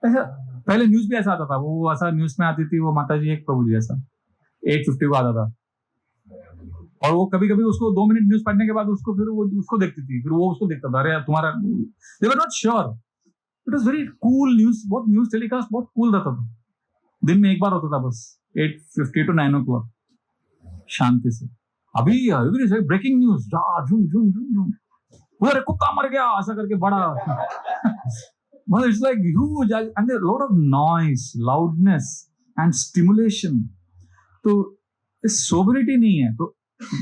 ऐसा पहले news भी ऐसा आता था, वो ऐसा न्यूज में आती थी, वो माता जी एक प्रभु जी ऐसा 8:50 को आता था, और वो कभी कभी उसको 2 मिनट न्यूज पढ़ने के बाद उसको फिर वो उसको देखती थी, फिर वो उसको देखता था, अरे तुम्हारा, they were not sure. It was very cool news, बहुत न्यूज टेलीकास्ट बहुत कूल रहता था. दिन में एक बार होता था बस 8:50 to 9 o'clock शांति से. अभी ब्रेकिंग न्यूज, उधर कुत्ता मर गया ऐसा करके बड़ा. Well, it's like huge, and there's a lot of noise, loudness, and stimulation. तो sobriety नहीं है. तो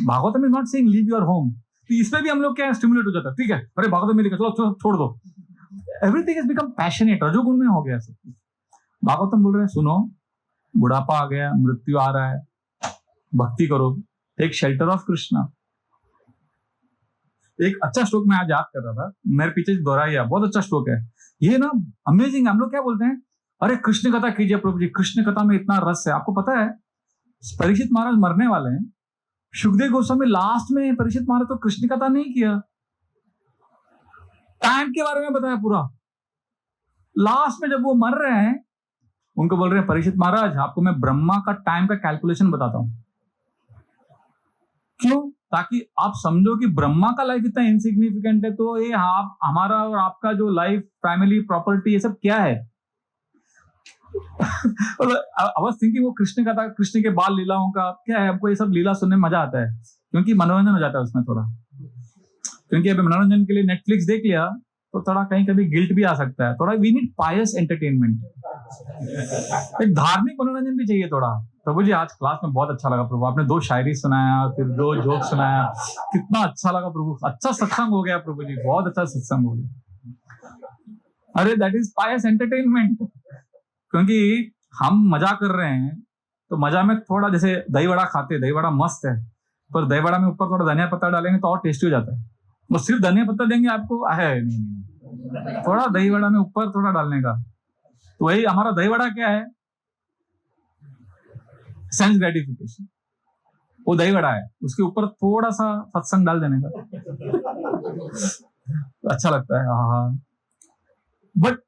Bhagavatam is not saying leave your home. तो इसमें भी हम लोग क्या स्टिमुलेट हो जाता है, ठीक है, अरे भागवतम में लिखा, चलो छोड़ दो. Everything has become passionate, रजोगुण में हो गया सब कुछ. भागवतम बोल रहे हैं, सुनो, बुढ़ापा आ गया, मृत्यु आ रहा है, भक्ति करो, एक शेल्टर ऑफ कृष्णा. एक अच्छा श्लोक मैं आज याद कर रहा था, मेरे पीछे दोहराया, बहुत अच्छा श्लोक है ये ना, अमेजिंग. हम लोग क्या बोलते हैं, अरे कृष्ण कथा कीजिए प्रभु जी, कृष्ण कथा में इतना रस है. आपको पता है परीक्षित महाराज मरने वाले हैं, सुखदेव गोस्वामी लास्ट में परीक्षित महाराज तो कृष्ण कथा नहीं किया, टाइम के बारे में बताया पूरा. लास्ट में जब वो मर रहे हैं, उनको बोल रहे हैं, परीक्षित महाराज आपको मैं ब्रह्मा का टाइम का कैलकुलेशन बताता हूं. क्यों? ताकि आप समझो कि ब्रह्मा का लाइफ इतना इनसिग्निफिकेंट है, तो ये हमारा और आपका जो लाइफ, फैमिली, प्रॉपर्टी, ये सब क्या है. I was thinking वो कृष्ण का था, कृष्ण के बाल लीलाओं का क्या है. आपको ये सब लीला सुनने में मजा आता है, क्योंकि मनोरंजन हो जाता है उसमें थोड़ा. क्योंकि अभी मनोरंजन के लिए नेटफ्लिक्स देख लिया तो थोड़ा कहीं कभी गिल्ट भी आ सकता है. थोड़ा वी नीड पायस एंटरटेनमेंट, एक धार्मिक मनोरंजन भी चाहिए थोड़ा. प्रभु जी आज क्लास में बहुत अच्छा लगा प्रभु, आपने 2 शायरी सुनाया, फिर 2 जोक सुनाया, कितना अच्छा लगा प्रभु. अच्छा सत्संग हो गया प्रभु जी, बहुत अच्छा सत्संग हो गया. अरे दैट इज पायस एंटरटेनमेंट. क्योंकि हम मजा कर रहे हैं, तो मजा में थोड़ा, जैसे दही वड़ा खाते, दही वड़ा मस्त है, पर दही वड़ा में ऊपर थोड़ा धनिया पत्ता डालेंगे तो और टेस्टी हो जाता है. वो सिर्फ धनिया पत्ता देंगे आपको, है नहीं, थोड़ा दही वड़ा में ऊपर थोड़ा डालने का. तो वही हमारा दही वड़ा क्या है, सेंस ग्रेटिफिकेशन. वो दही वड़ा है, उसके ऊपर थोड़ा सा सत्संग डाल देने का अच्छा लगता है. हाँ, बट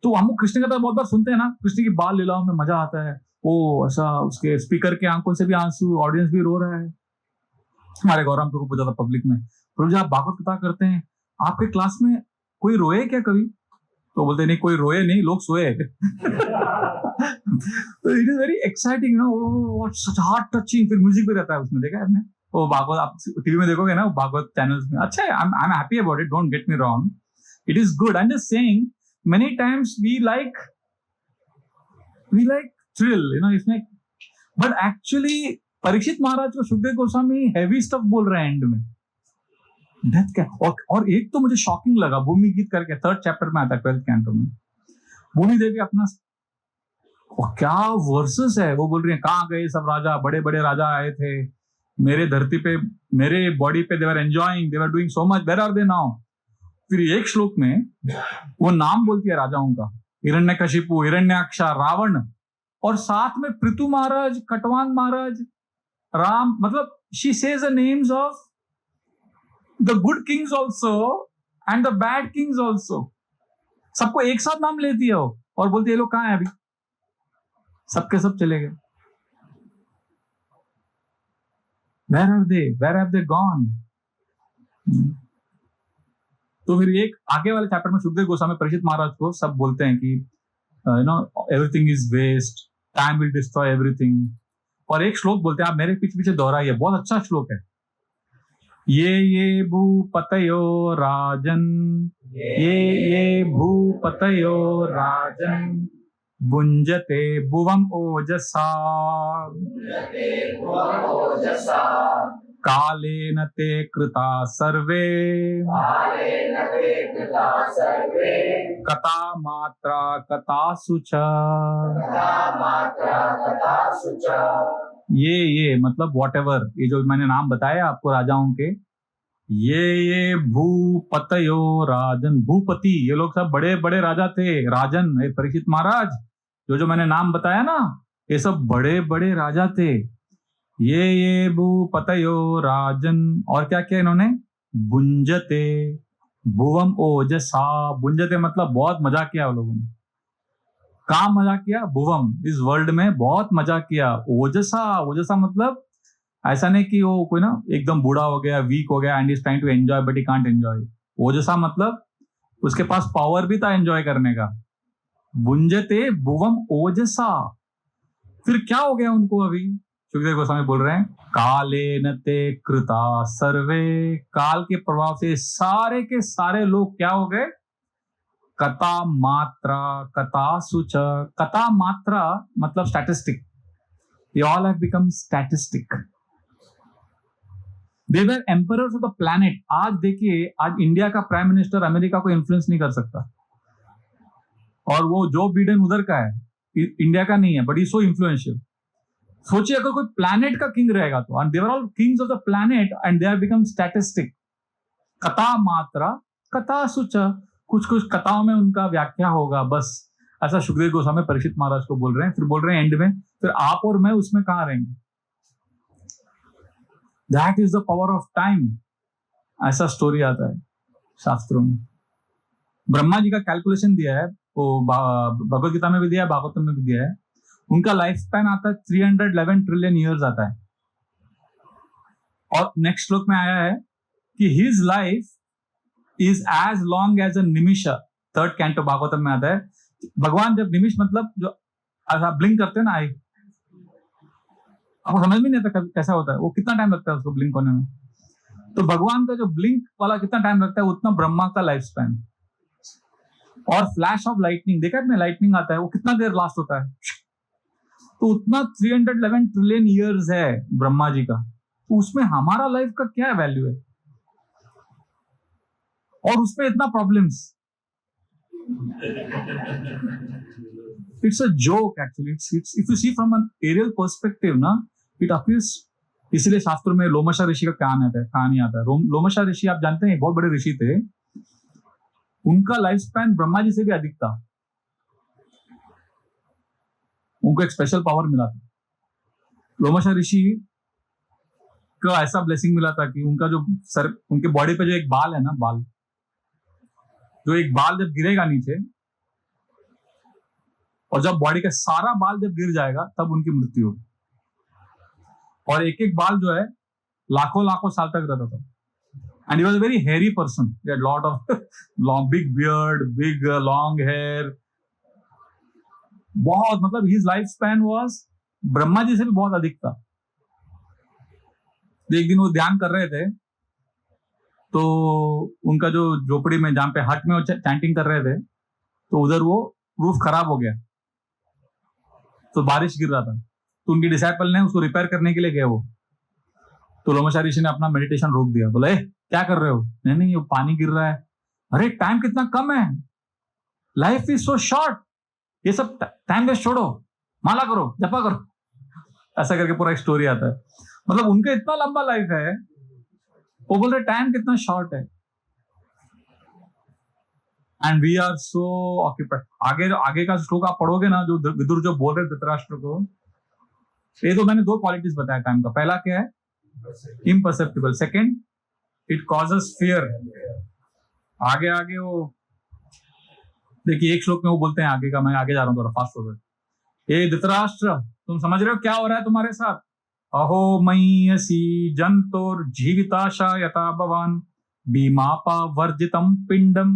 तो हम कृष्ण कथा बहुत बार सुनते हैं ना, कृष्ण की बाल लीलाओं में मजा आता है. वो ऐसा उसके स्पीकर के आंखों से भी आंसू, ऑडियंस भी रो रहा है. हमारे गौरव प्रभु पूछा था पब्लिक में, प्रभु जी आप भागवत कथा करते हैं, आपके क्लास में कोई रोए क्या कभी? तो बोलते नहीं, कोई रोए नहीं, लोग सोए. तो it is very exciting, you know, such heart touching. फिर म्यूजिक भी रहता है उसमें, देखा है आपने? वो भागवत आप टीवी में देखोगे ना, भागवत चैनल्स में. अच्छा है, I am happy about it, don't get me wrong, it is good. I am just saying many times we like thrill, you know, इसमें. but actually परीक्षित महाराज को सुखदेव गोस्वामी हैवी स्टफ बोल रहे हैं एंड में. डेथ क्या. और एक तो मुझे शॉकिंग लगा, भूमि गीत करके 3rd चैप्टर में आता है, 12th कैंटो में. भूमि देवी अपना, क्या वर्सेस है. वो बोल रही है, कहाँ गए सब राजा, बड़े बड़े राजा आए थे मेरे धरती पे, मेरे बॉडी पे, they were enjoying, they were doing so much, where are they now. फिर एक श्लोक में वो नाम बोलती है राजाओं का, हिरण्यकशिपु, हिरण्याक्ष, रावण, और साथ में पृथु महाराज, कटवान महाराज, राम. मतलब she says the names of the good Kings also and the bad Kings also. सबको एक साथ नाम लेती है वो, और बोलती है ये लोग कहाँ है अभी, सबके सब चले गए. Where are they? Where have they gone? तो फिर एक आगे वाले चैप्टर में सुखदेव गोस्वामी परीक्षित महाराज को सब बोलते हैं कि you know everything is waste, time will destroy everything. और एक श्लोक बोलते हैं, आप मेरे पीछे पीछे दोहराइए, बहुत अच्छा श्लोक है. ये भूपतयो राजन, ये भूपतयो राजन, भुंजते भुवम ओजसा, कालेन ते कृता सर्वे, कथा मात्रा कथासु च. ये मतलब वॉट एवर, ये जो मैंने नाम बताया आपको राजाओं के, ये भूपतयो राजन, भूपति, ये लोग सब बड़े बड़े राजा थे. राजन, परीक्षित महाराज, जो मैंने नाम बताया ना, ये सब बड़े बड़े राजा थे. ये भूपतयो राजन, और क्या किया इन्होंने, भुंजते भुवम ओजसा, भुंजते मतलब बहुत मजा किया वो लोगों ने। कहाँ मजा किया, भुवम, इस वर्ल्ड में बहुत मजा किया। ओजसा, ओजसा मतलब ऐसा नहीं कि वो कोई ना एकदम बूढ़ा हो गया, वीक हो गया and is trying to enjoy but he can't enjoy. ओजसा मतलब उसके पास पावर भी था एंजॉय करने का। भुंजते भुवम ओजसा, फिर क्या हो गया उनको, अभी सुखदेव गोस्वामी बोल रहे हैं, काले नते कृता सर्वे, काल के प्रभाव से सारे के सारे लोग क्या हो गए, कथा मात्रा, कथा सुच, कथा मात्रा मतलब statistic, they all have become statistic. They were emperors of the planet. आज देखिए, आज इंडिया का प्राइम मिनिस्टर अमेरिका को इन्फ्लुएंस नहीं कर सकता, और वो जो बिडेन उधर का है, इंडिया का नहीं है, बट ही सो इन्फ्लुएंशियल। सोचिए अगर कोई प्लैनेट का किंग रहेगा तो, and they were all Kings of the planet and they have become statistic. कथा मात्रा, कथा सुच, कुछ कुछ कथाओं में उनका व्याख्या होगा, बस ऐसा सुखदेव गोस्वामी परीक्षित महाराज को बोल रहे हैं। फिर बोल रहे हैं एंड में, फिर आप और मैं उसमें कहां रहेंगे। That is the power of time, ऐसा स्टोरी आता है शास्त्रों में। ब्रह्मा जी का कैलकुलेशन दिया है, वो भगवत गीता में भी दिया है, भागवतम में भी दिया है। उनका लाइफ स्पैन आता है 311 ट्रिलियन ईयर्स आता है। और नेक्स्ट श्लोक में आया है कि his life is as long as a निमिष, थर्ड कैंटो भागवतम में आता है। भगवान जब निमिष मतलब जो ब्लिंक करते हैं ना आई, आपको समझ में नहीं आता कैसा होता है, वो कितना टाइम लगता है उसको ब्लिंक होने में। तो भगवान का जो ब्लिंक वाला कितना टाइम लगता है, उतना ब्रह्मा का लाइफ स्पैन। और फ्लैश ऑफ लाइटनिंग, देखा है, लाइटनिंग आता है, वो कितना देर लास्ट होता है, तो उतना 311 ट्रिलियन ईयर्स है ब्रह्मा जी का। तो उसमें हमारा लाइफ का क्या वैल्यू है, और उसमें इतना प्रॉब्लम्स। It's a joke actually, it's if you see from an aerial perspective ना, इट अपीयर्स। इसलिए शास्त्रों में लोमशा ऋषि का कहानी आता है। लोमशा ऋषि आप जानते हैं, बहुत बड़े ऋषि थे। उनका लाइफ स्पैन ब्रह्मा जी से भी अधिक था। उनको एक स्पेशल पावर मिला था। लोमशा ऋषि को ऐसा ब्लेसिंग मिला था कि उनका जो सर, उनके बॉडी पे जो एक बाल है ना, बाल, जो एक बाल जब गिरेगा नीचे, और जब बॉडी का सारा बाल जब गिर जाएगा तब उनकी मृत्यु होगी। और एक एक बाल जो है लाखों लाखों साल तक रहता था। And he was a very hairy person, he had lot of long big beard, big long hair, बहुत, मतलब his life span was Brahma ji से भी बहुत अधिक था। एक दिन वो ध्यान कर रहे थे, तो उनका जो झोपड़ी में, जहां पे हट में वो चैंटिंग कर रहे थे, तो उधर वो रूफ खराब हो गया, तो बारिश गिर रहा था। तो उनके डिसाइपल ने उसको रिपेयर करने के लिए गए वो। तो लोमशा ऋषि ने अपना मेडिटेशन रोक दिया, बोला ए क्या कर रहे हो, नहीं नहीं, ये पानी गिर रहा है। अरे टाइम कितना कम है, लाइफ इज सो शॉर्ट, ये सब टाइम वेस्ट छोड़ो, माला करो, जपा करो, ऐसा करके पूरा एक स्टोरी आता है। मतलब उनका इतना लंबा लाइफ है, वो बोल रहे टाइम कितना शॉर्ट है, and we are so occupied. आगे का श्लोक आप पढ़ोगे ना, जो विदुर जो बोल रहे धृतराष्ट्र को, ये तो मैंने दो क्वालिटीज बताया टाइम का। पहला क्या है, imperceptible. Second, it causes fear. आगे आगे वो देखिए, एक श्लोक में वो बोलते हैं, आगे का मैं आगे जा रहा हूँ, थोड़ा फास्ट हो गया। ये धृतराष्ट्र, तुम समझ रहे हो क्या हो रहा है तुम्हारे साथ? अहो मय्यसी जंतुर जीविताशा यथा भवान भीमापा वर्जितम पिंडम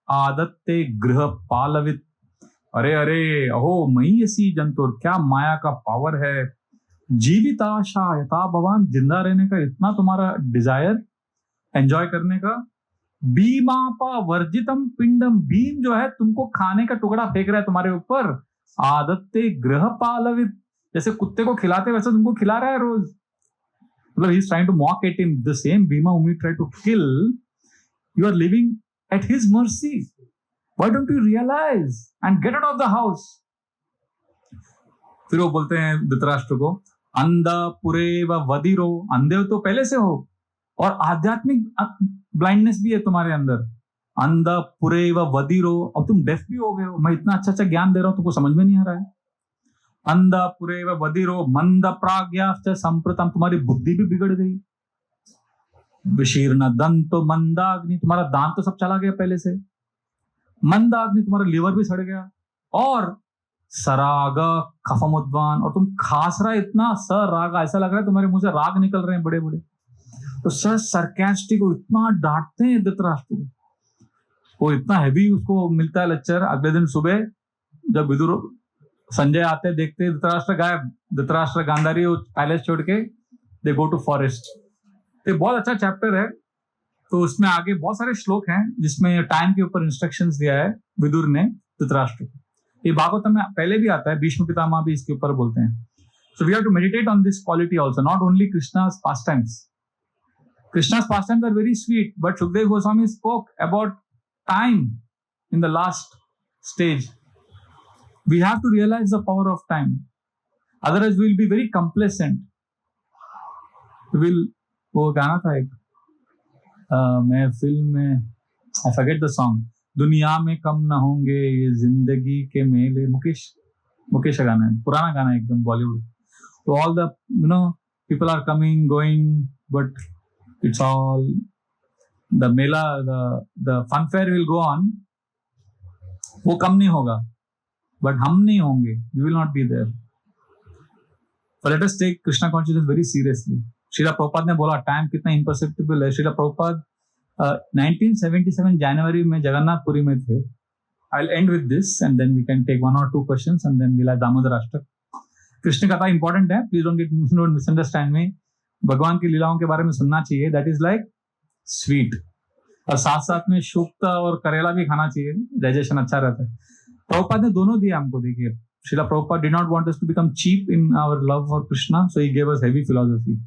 आदत्ते गृह पालवित। अरे अरे, अहो मय्यसी जंतुर, क्या माया का पावर है। जीविताशा यथा भवान, जिंदा रहने का इतना तुम्हारा डिजायर, एंजॉय करने का। भीमापा वर्जितम पिंडम, भीम जो है तुमको खाने का टुकड़ा फेंक रहा है तुम्हारे ऊपर। आदत्ते गृह पालवित, जैसे कुत्ते को खिलाते वैसे तुमको खिला रहा है रोज। मतलब he is trying to mock at him, the same Bhima whom you try to kill, you are living at his mercy. Why don't you realize and get out of the house? फिर वो बोलते हैं धृतराष्ट्र को, अंधा पुरे व वधिरो, अंधे तो पहले से हो, और आध्यात्मिक ब्लाइंडनेस भी है तुम्हारे अंदर। अंधा पुरे व वधिरो, और तुम डेफ भी हो गए हो। मैं इतना अच्छा अच्छा ज्ञान दे रहा हूं, तुमको समझ में नहीं आ रहा है। अंधपुरेव बधिरो मंद प्राज्ञाश्च संप्रतम, तुम्हारी बुद्धि भी बिगड़ गई। विशीर्ण दंतो मंदाग्नि, तुम्हारा दांत तो सब चला गया पहले से। मंदाग्नि, तुम्हारा लीवर भी सड़ गया। और सराग खफमुद्वान, और तुम खास रहा इतना, सराग, ऐसा लग रहा है तुम्हारे मुंह से राग निकल रहे हैं बड़े बड़े। तो सर सरकास्टिक, इतना डांटते हैं धृतराष्ट्र को, वो इतना हैवी उसको मिलता है लेक्चर। अगले दिन सुबह जब विदुर संजय आते देखते धृतराष्ट्र गायब, धृतराष्ट्र गांधारी पैलेस छोड़ के दे गो टू फॉरेस्ट। ये बहुत अच्छा चैप्टर है, तो उसमें आगे बहुत सारे श्लोक हैं जिसमें टाइम के ऊपर इंस्ट्रक्शंस दिया है विदुर ने धृतराष्ट्र को। ये भागवत में पहले भी आता है, भीष्म पितामह भी इसके ऊपर बोलते हैं। So we have to meditate on this quality also, not only Krishna's pastimes. Krishna's pastimes are very sweet, but Shukdev Goswami spoke about time in the last stage. We have to realize the power of time. Otherwise, we will be very complacent. वो गाना था एक, मैं film में, I forget the song. दुनिया में कम ना होंगे ये जिंदगी के मेले, मुकेश का गाना है, पुराना गाना है एकदम बॉलीवुड। तो all the people are coming, going, but it's all the Mela, the fun fair will go on. वो कम नहीं होगा, but हम नहीं होंगे, we will not be there. So let us take Krishna consciousness very seriously. Srila Prabhupada ने बोला time कितना imperceptible है। श्रीला प्रभुपाद 1977 जनवरी में जगन्नाथपुरी में थे। I'll end with this and then we can take 1 or 2 questions and then we'll have Damodar Ashtak. Krishna कथा important है, please don't misunderstand मी। भगवान की लीलाओं के बारे में सुनना चाहिए, दैट इज लाइक स्वीट। और साथ साथ में शुक्त और करेला भी खाना चाहिए, डाइजेशन अच्छा रहता है। प्रभुपाद ने दोनों दिया हमको। देखिए, Srila Prabhupada did not want us to become cheap in our love for Krishna, so he gave us heavy philosophy.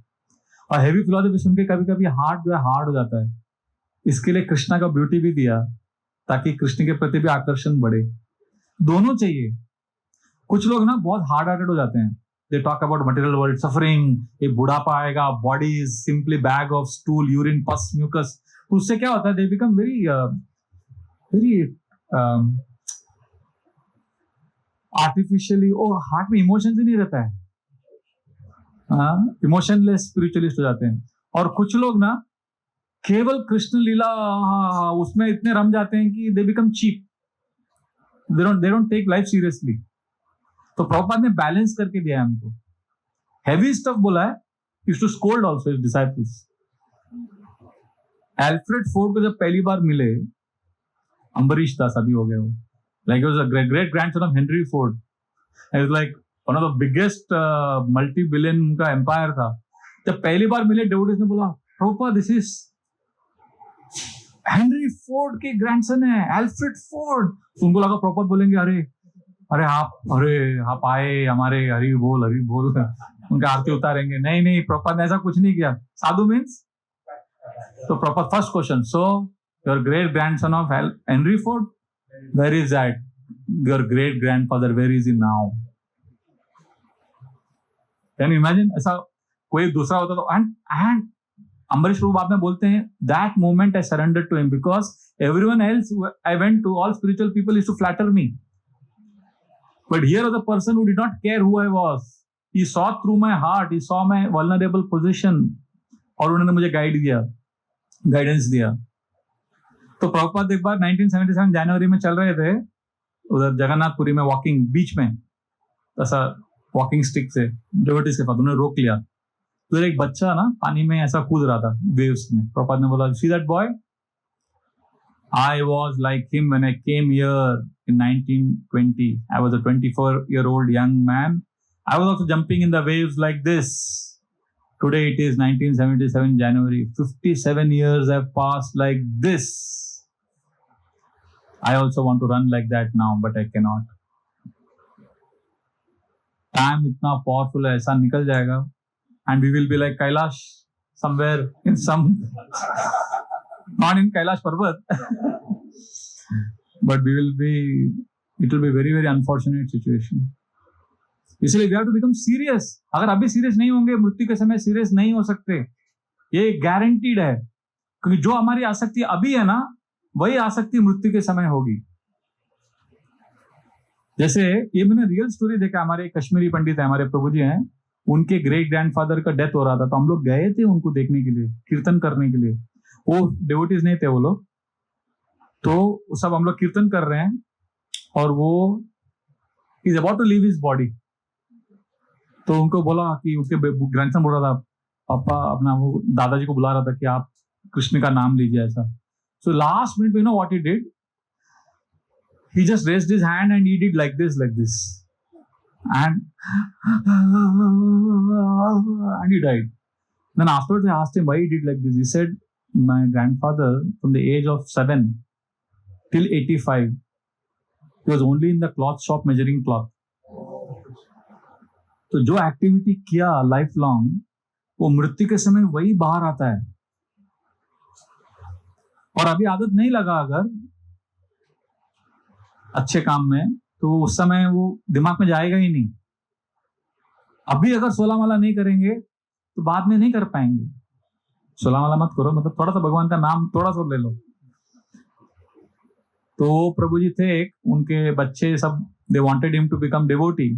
और हेवी फिलॉसफी सुन के कभी कभी हार्ट जो है हार्ड हो जाता है, इसके लिए कृष्णा का ब्यूटी भी दिया ताकि कृष्ण के प्रति भी आकर्षण बढ़े। दोनों चाहिए। कुछ लोग ना बहुत हार्ड हार्टेड हो जाते हैं, they talk about material world, suffering, ये बुढ़ापा आएगा, body is simply bag of stool, urine, पस, म्यूकस। उससे क्या होता है, दे बिकम वेरी आर्टिफिशियली, और हार्ट में इमोशंस ही नहीं रहता है, इमोशनलेस स्पिरिचुअलिस्ट हो जाते हैं। और कुछ लोग ना केवल कृष्ण लीला उसमें इतने रम जाते हैं कि they become cheap, they don't take life seriously. तो प्रभुपाद ने बैलेंस करके दिया है हमको। हेवी स्टफ बोला है, used to scold also his disciples. Alfred Ford को जब पहली बार मिले, अम्बरीश दास अभी हो गए वो, like was a great grandson of Henry Ford, is like one of the biggest multi billion का एम्पायर था। जब पहली बार मिले, डेवोटीज ने बोला Prabhupada this is Henry Ford के ग्रैंडसन है, एल्फ्रेड फोर्ड। उनको लगा प्रभुपाद बोलेंगे अरे आप आए हमारे, हरि बोल उनका आरती उतारेंगे। नहीं, प्रभुपाद ने ऐसा कुछ नहीं किया। साधु मीन्स, तो Prabhupada first question, so your great grandson of Henry Ford, where is that? Your great grandfather, where is he now? Can you imagine? ऐसा कोई दूसरा होता तो, एंड अम्बरीश प्रभु बाद में बोलते हैं, that moment I surrender to him because everyone else I went to, all spiritual people used to flatter me, but here was a person who did not care who I was. He saw through my heart, he saw my vulnerable position, और उन्होंने मुझे guidance दिया। तो प्रभुपाद एक बार 1977 जनवरी में चल रहे थे उधर जगन्नाथपुरी में, वॉकिंग बीच में, ऐसा वॉकिंग स्टिक से डिवोटीज के पास, उन्होंने रोक लिया। तो एक बच्चा ना पानी में ऐसा कूद रहा था वेव्स में। प्रभुपाद ने बोला, see that boy, I was like him when I came here in 1920. I was a 24-year-old young man. I was also jumping in the waves like this. Today it is 1977 January. 57 years have passed like this. I also want to run like that now, but I cannot. Time इतना powerful है, ऐसा निकल जाएगा, and we will be like Kailash somewhere in some not in Kailash Parvat, but it will be very very unfortunate situation. इसलिए we have to become serious. अगर अभी serious नहीं होंगे, मृत्यु के समय सीरियस नहीं हो सकते, ये गारंटीड है। क्योंकि जो हमारी आसक्ति अभी है ना, वही आसक्ति मृत्यु के समय होगी। जैसे ये मैंने रियल स्टोरी देखा, हमारे एक कश्मीरी पंडित है, हमारे प्रभु जी हैं, उनके ग्रेट ग्रैंडफादर का डेथ हो रहा था, तो हम लोग गए थे उनको देखने के लिए, कीर्तन करने के लिए। वो डिवोटीज नहीं थे वो लोग, तो सब हम लोग कीर्तन कर रहे हैं और वो is about to leave his body. तो उनको बोला कि उसके ग्रैंडसन बोल रहा था, पापा अपना वो दादाजी को बुला रहा था कि आप कृष्ण का नाम लीजिए ऐसा। So last minute you know what he did, he just raised his hand and he did like this and he died. Then afterwards I asked him why he did like this. He said, my grandfather from the age of 7 till 85 he was only in the cloth shop measuring cloth. तो जो activity किया life long, वो मृत्यु के समय वही बाहर आता है। और अभी आदत नहीं लगा अगर अच्छे काम में, तो उस समय वो दिमाग में जाएगा ही नहीं। अभी अगर 16 माला नहीं करेंगे तो बाद में नहीं कर पाएंगे। 16 माला मत करो, मतलब थोड़ा सा भगवान का नाम थोड़ा सा ले लो। तो प्रभु जी थे एक, उनके बच्चे सब they wanted him to become devotee.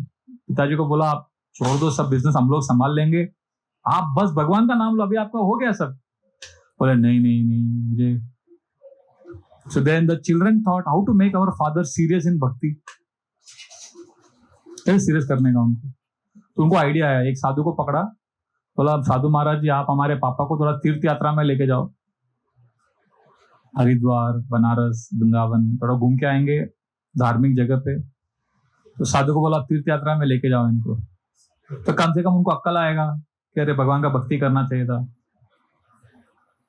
पिताजी को बोला आप छोड़ दो सब बिजनेस, हम लोग संभाल लेंगे, आप बस भगवान का नाम लो, अभी आपका हो गया सब। बोले नहीं नहीं नहीं मुझे। So then the children thought how to make our father serious in bhakti. कैसे सीरियस करने का उनको, तो उनको आइडिया आया, एक साधु को पकड़ा, बोला साधु महाराज जी आप हमारे पापा को थोड़ा तीर्थ यात्रा में लेके जाओ, हरिद्वार, बनारस, वृंदावन थोड़ा घूम के आएंगे धार्मिक जगह पे। तो साधु को बोला तीर्थ यात्रा में लेके जाओ इनको, तो कम से कम उनको अक्ल आएगा कि अरे भगवान का भक्ति करना चाहिए था।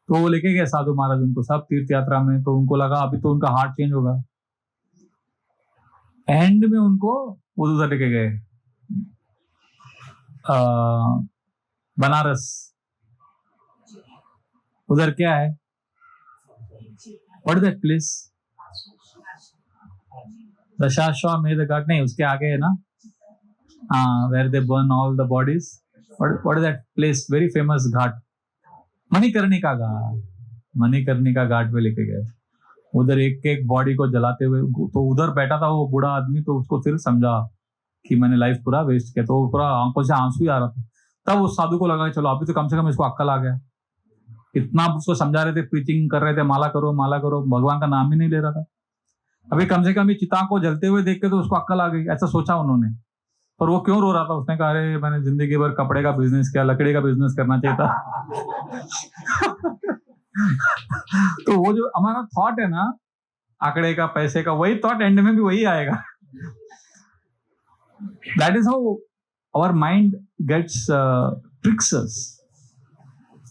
तो वो लेके गए साधु महाराज उनको सब तीर्थ यात्रा में। तो उनको लगा अभी तो उनका हार्ट चेंज होगा। एंड में उनको उधर लेके गए बनारस। उधर क्या है, what is that place, Dashashwamedh Ghat नहीं, उसके आगे है ना, where they burn all the bodies. What is that place, very famous ghat, Manikarnika Ghat. Manikarnika Ghat पे लेके गए, उधर एक एक बॉडी को जलाते हुए। तो उधर बैठा था वो बूढ़ा आदमी, तो उसको फिर समझा कि मैंने लाइफ पूरा वेस्ट किया, तो पूरा आंखों से आंसू ही आ रहा था। तब उस साधु को लगा चलो अभी तो कम से कम इसको अक्ल आ गया। इतना उसको समझा रहे थे, प्रीचिंग कर रहे थे, माला करो माला करो, भगवान का नाम ही नहीं ले रहा था। अभी कम से कम ये चिता को जलते हुए देख के तो उसको अक्ल आ गई, ऐसा सोचा उन्होंने। पर वो क्यों रो रहा था, उसने कहा अरे मैंने जिंदगी भर कपड़े का बिजनेस किया, लकड़ी का बिजनेस करना चाहिए था। तो वो जो हमारा थॉट है ना, आंकड़े का, पैसे का, वही थॉट एंड में भी वही आएगा। That is how our mind gets tricks us.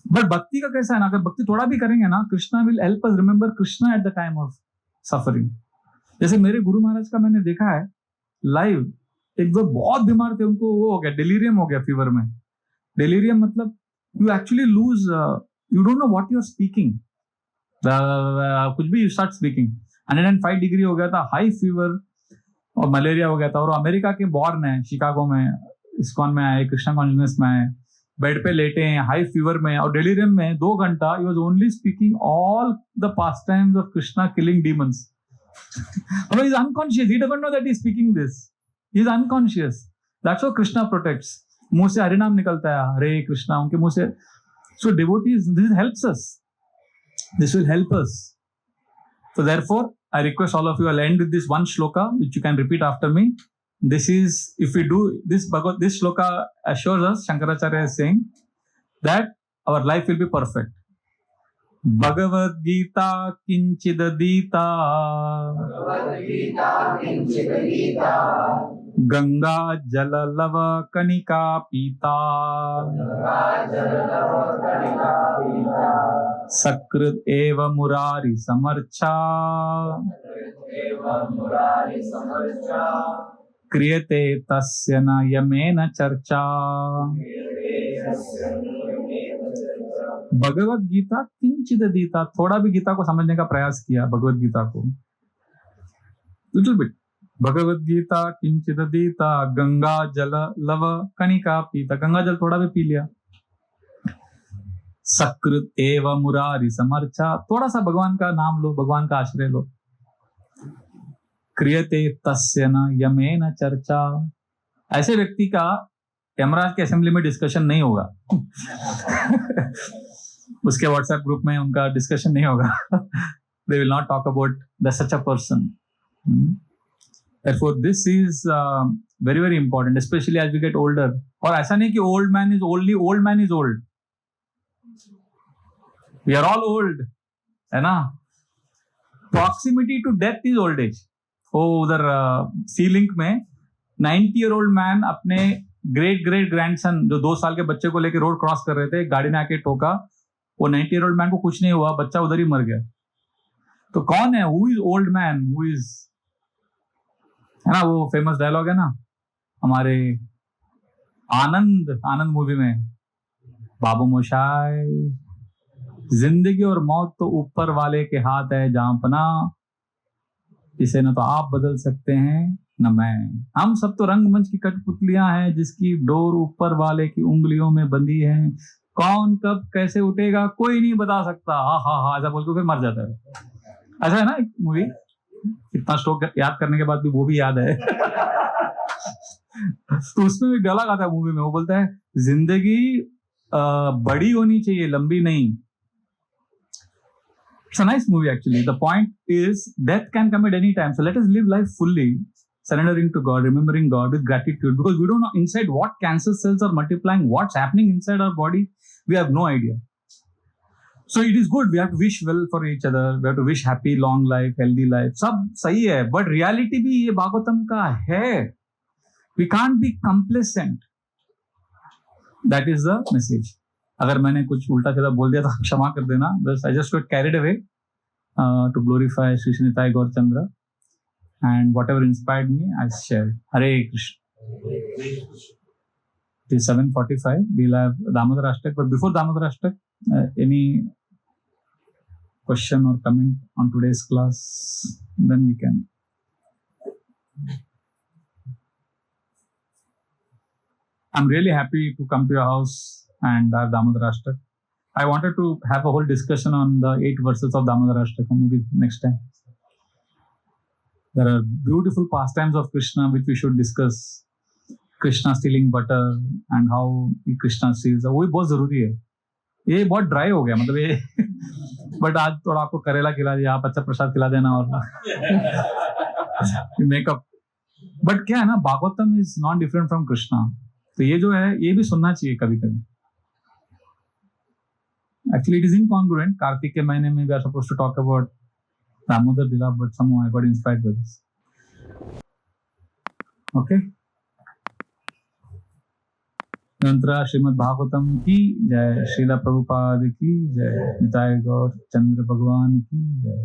But भक्ति का कैसा है ना, अगर भक्ति थोड़ा भी करेंगे ना, Krishna will help us remember Krishna at the time of suffering. जैसे मेरे गुरु महाराज का मैंने देखा है लाइव, एक दो बहुत बीमार थे, उनको वो हो गया, डिलीरियम हो गया फीवर में। डिलीरियम मतलब you actually lose, you don't know what you are speaking, कुछ भी यू स्टार्ट स्पीकिंग। 105 डिग्री हो गया था, हाई फीवर और मलेरिया हो गया था। और अमेरिका के बॉर्न है, शिकागो में, इस्कॉन में आए, कृष्णा कॉन्शियसनेस में आए, बेड पे लेटे हैं हाई फीवर में और डिलीरियम में 2 घंटा he was only speaking all the past times of Krishna killing demons. He is unconscious, he doesn't know that he is speaking this. He is unconscious. That's how Krishna protects. मुंह से हरिनाम निकलता है, हरे कृष्णा उनके मुंह से। So devotees, this helps us. This will help us. So therefore, I request all of you, I'll end with this one shloka, which you can repeat after me. This is, if we do this, this shloka assures us, Shankaracharya is saying, that our life will be perfect. Bhagavad Gita kinchidadita, Ganga jalalava kanika pita, Sakrit eva murari samarcha, Kriyate tasya na yamena charcha. Bhagavad Gita किंचित दीता, थोड़ा भी गीता को समझने का प्रयास किया, भगवत गीता को little bit. Bhagavad Gita किंचित दीता, गंगा जल लव कणिका पीता, गंगा जल थोड़ा भी पी लिया। सकृत एव मुरारी समर्चा, थोड़ा सा भगवान का नाम लो, भगवान का आश्रय लो। क्रियते तस्य न यमेन चर्चा। ऐसे व्यक्ति का यमराज के असेंबली में डिस्कशन नहीं होगा। उसके व्हाट्सएप ग्रुप में उनका डिस्कशन नहीं होगा। They will not talk about such a person. Therefore, this is very, very important, especially as we get older. और ऐसा नहीं कि old man is old. We are all old, है ना? Proximity to death is old age. उधर C-Link में 90-year-old man अपने great grandson जो 2 साल के बच्चे को लेकर रोड क्रॉस कर रहे थे, गाड़ी ने आके ठोका, वो 90-year-old man को कुछ नहीं हुआ, बच्चा उधर ही मर गया। तो कौन है? Who is old man? Who is, है ना वो फेमस डायलॉग है ना हमारे आनंद मूवी में, बाबू मोशाय, जिंदगी और मौत तो ऊपर वाले के हाथ है जांपना, इसे न तो आप बदल सकते हैं न मैं, हम सब तो रंगमंच की कठपुतलियां हैं जिसकी डोर ऊपर वाले की उंगलियों में बंधी है, कौन कब कैसे उठेगा कोई नहीं बता सकता, हा ऐसा बोल के फिर मर जाता है। ऐसा है ना एक मूवी, इतना स्ट्रोक याद करने के बाद भी वो भी याद है। तो उसमें एक डायलॉग आता है मूवी में, वो बोलता है जिंदगी बड़ी होनी चाहिए, लंबी नहीं। It's a nice movie actually. The point is death can come at any time. So let us live life fully, surrendering to God, remembering God with gratitude, because we don't know inside what cancer cells are multiplying, what's happening inside our body. We have no idea. So it is good. We have to wish well for each other. We have to wish happy, long life, healthy life. सब सही है, but reality भी ये भागवतम का है. We can't be complacent. That is the message. अगर मैंने कुछ उल्टा सीधा बोल दिया तो क्षमा कर देना. I just got carried away to glorify Sri Sri Nitai Gaur Chandra, and whatever inspired me, I shared. Hare Krishna. It is 7:45. We'll have Damodar Ashtak, but before Damodar Ashtak, any question or comment on today's class? Then we can. I'm really happy to come to your house and have Damodar Ashtak. I wanted to have a whole discussion on the 8 verses of Damodar Ashtak, maybe next time. There are beautiful pastimes of Krishna which we should discuss. Krishna stealing butter and how Krishna steals. वो भी बहुत जरूरी है. ये बहुत dry हो गया, मतलब ये बट आज थोड़ा आपको करेला खिला दिया, आप अच्छा प्रसाद खिला देना और मेकअप. बट क्या है ना, Bhagavatam is not different from Krishna. तो ये जो है ये भी सुनना चाहिए कभी कभी. Actually it is incongruent. Kartik के महीने में we are supposed to talk about Damodar lila, but somehow I got inspired by this. Okay, mantra Shrimad Bhagavatam की जय, श्रीला प्रभुपाद की जय, निताय गौर चंद्र भगवान की जय.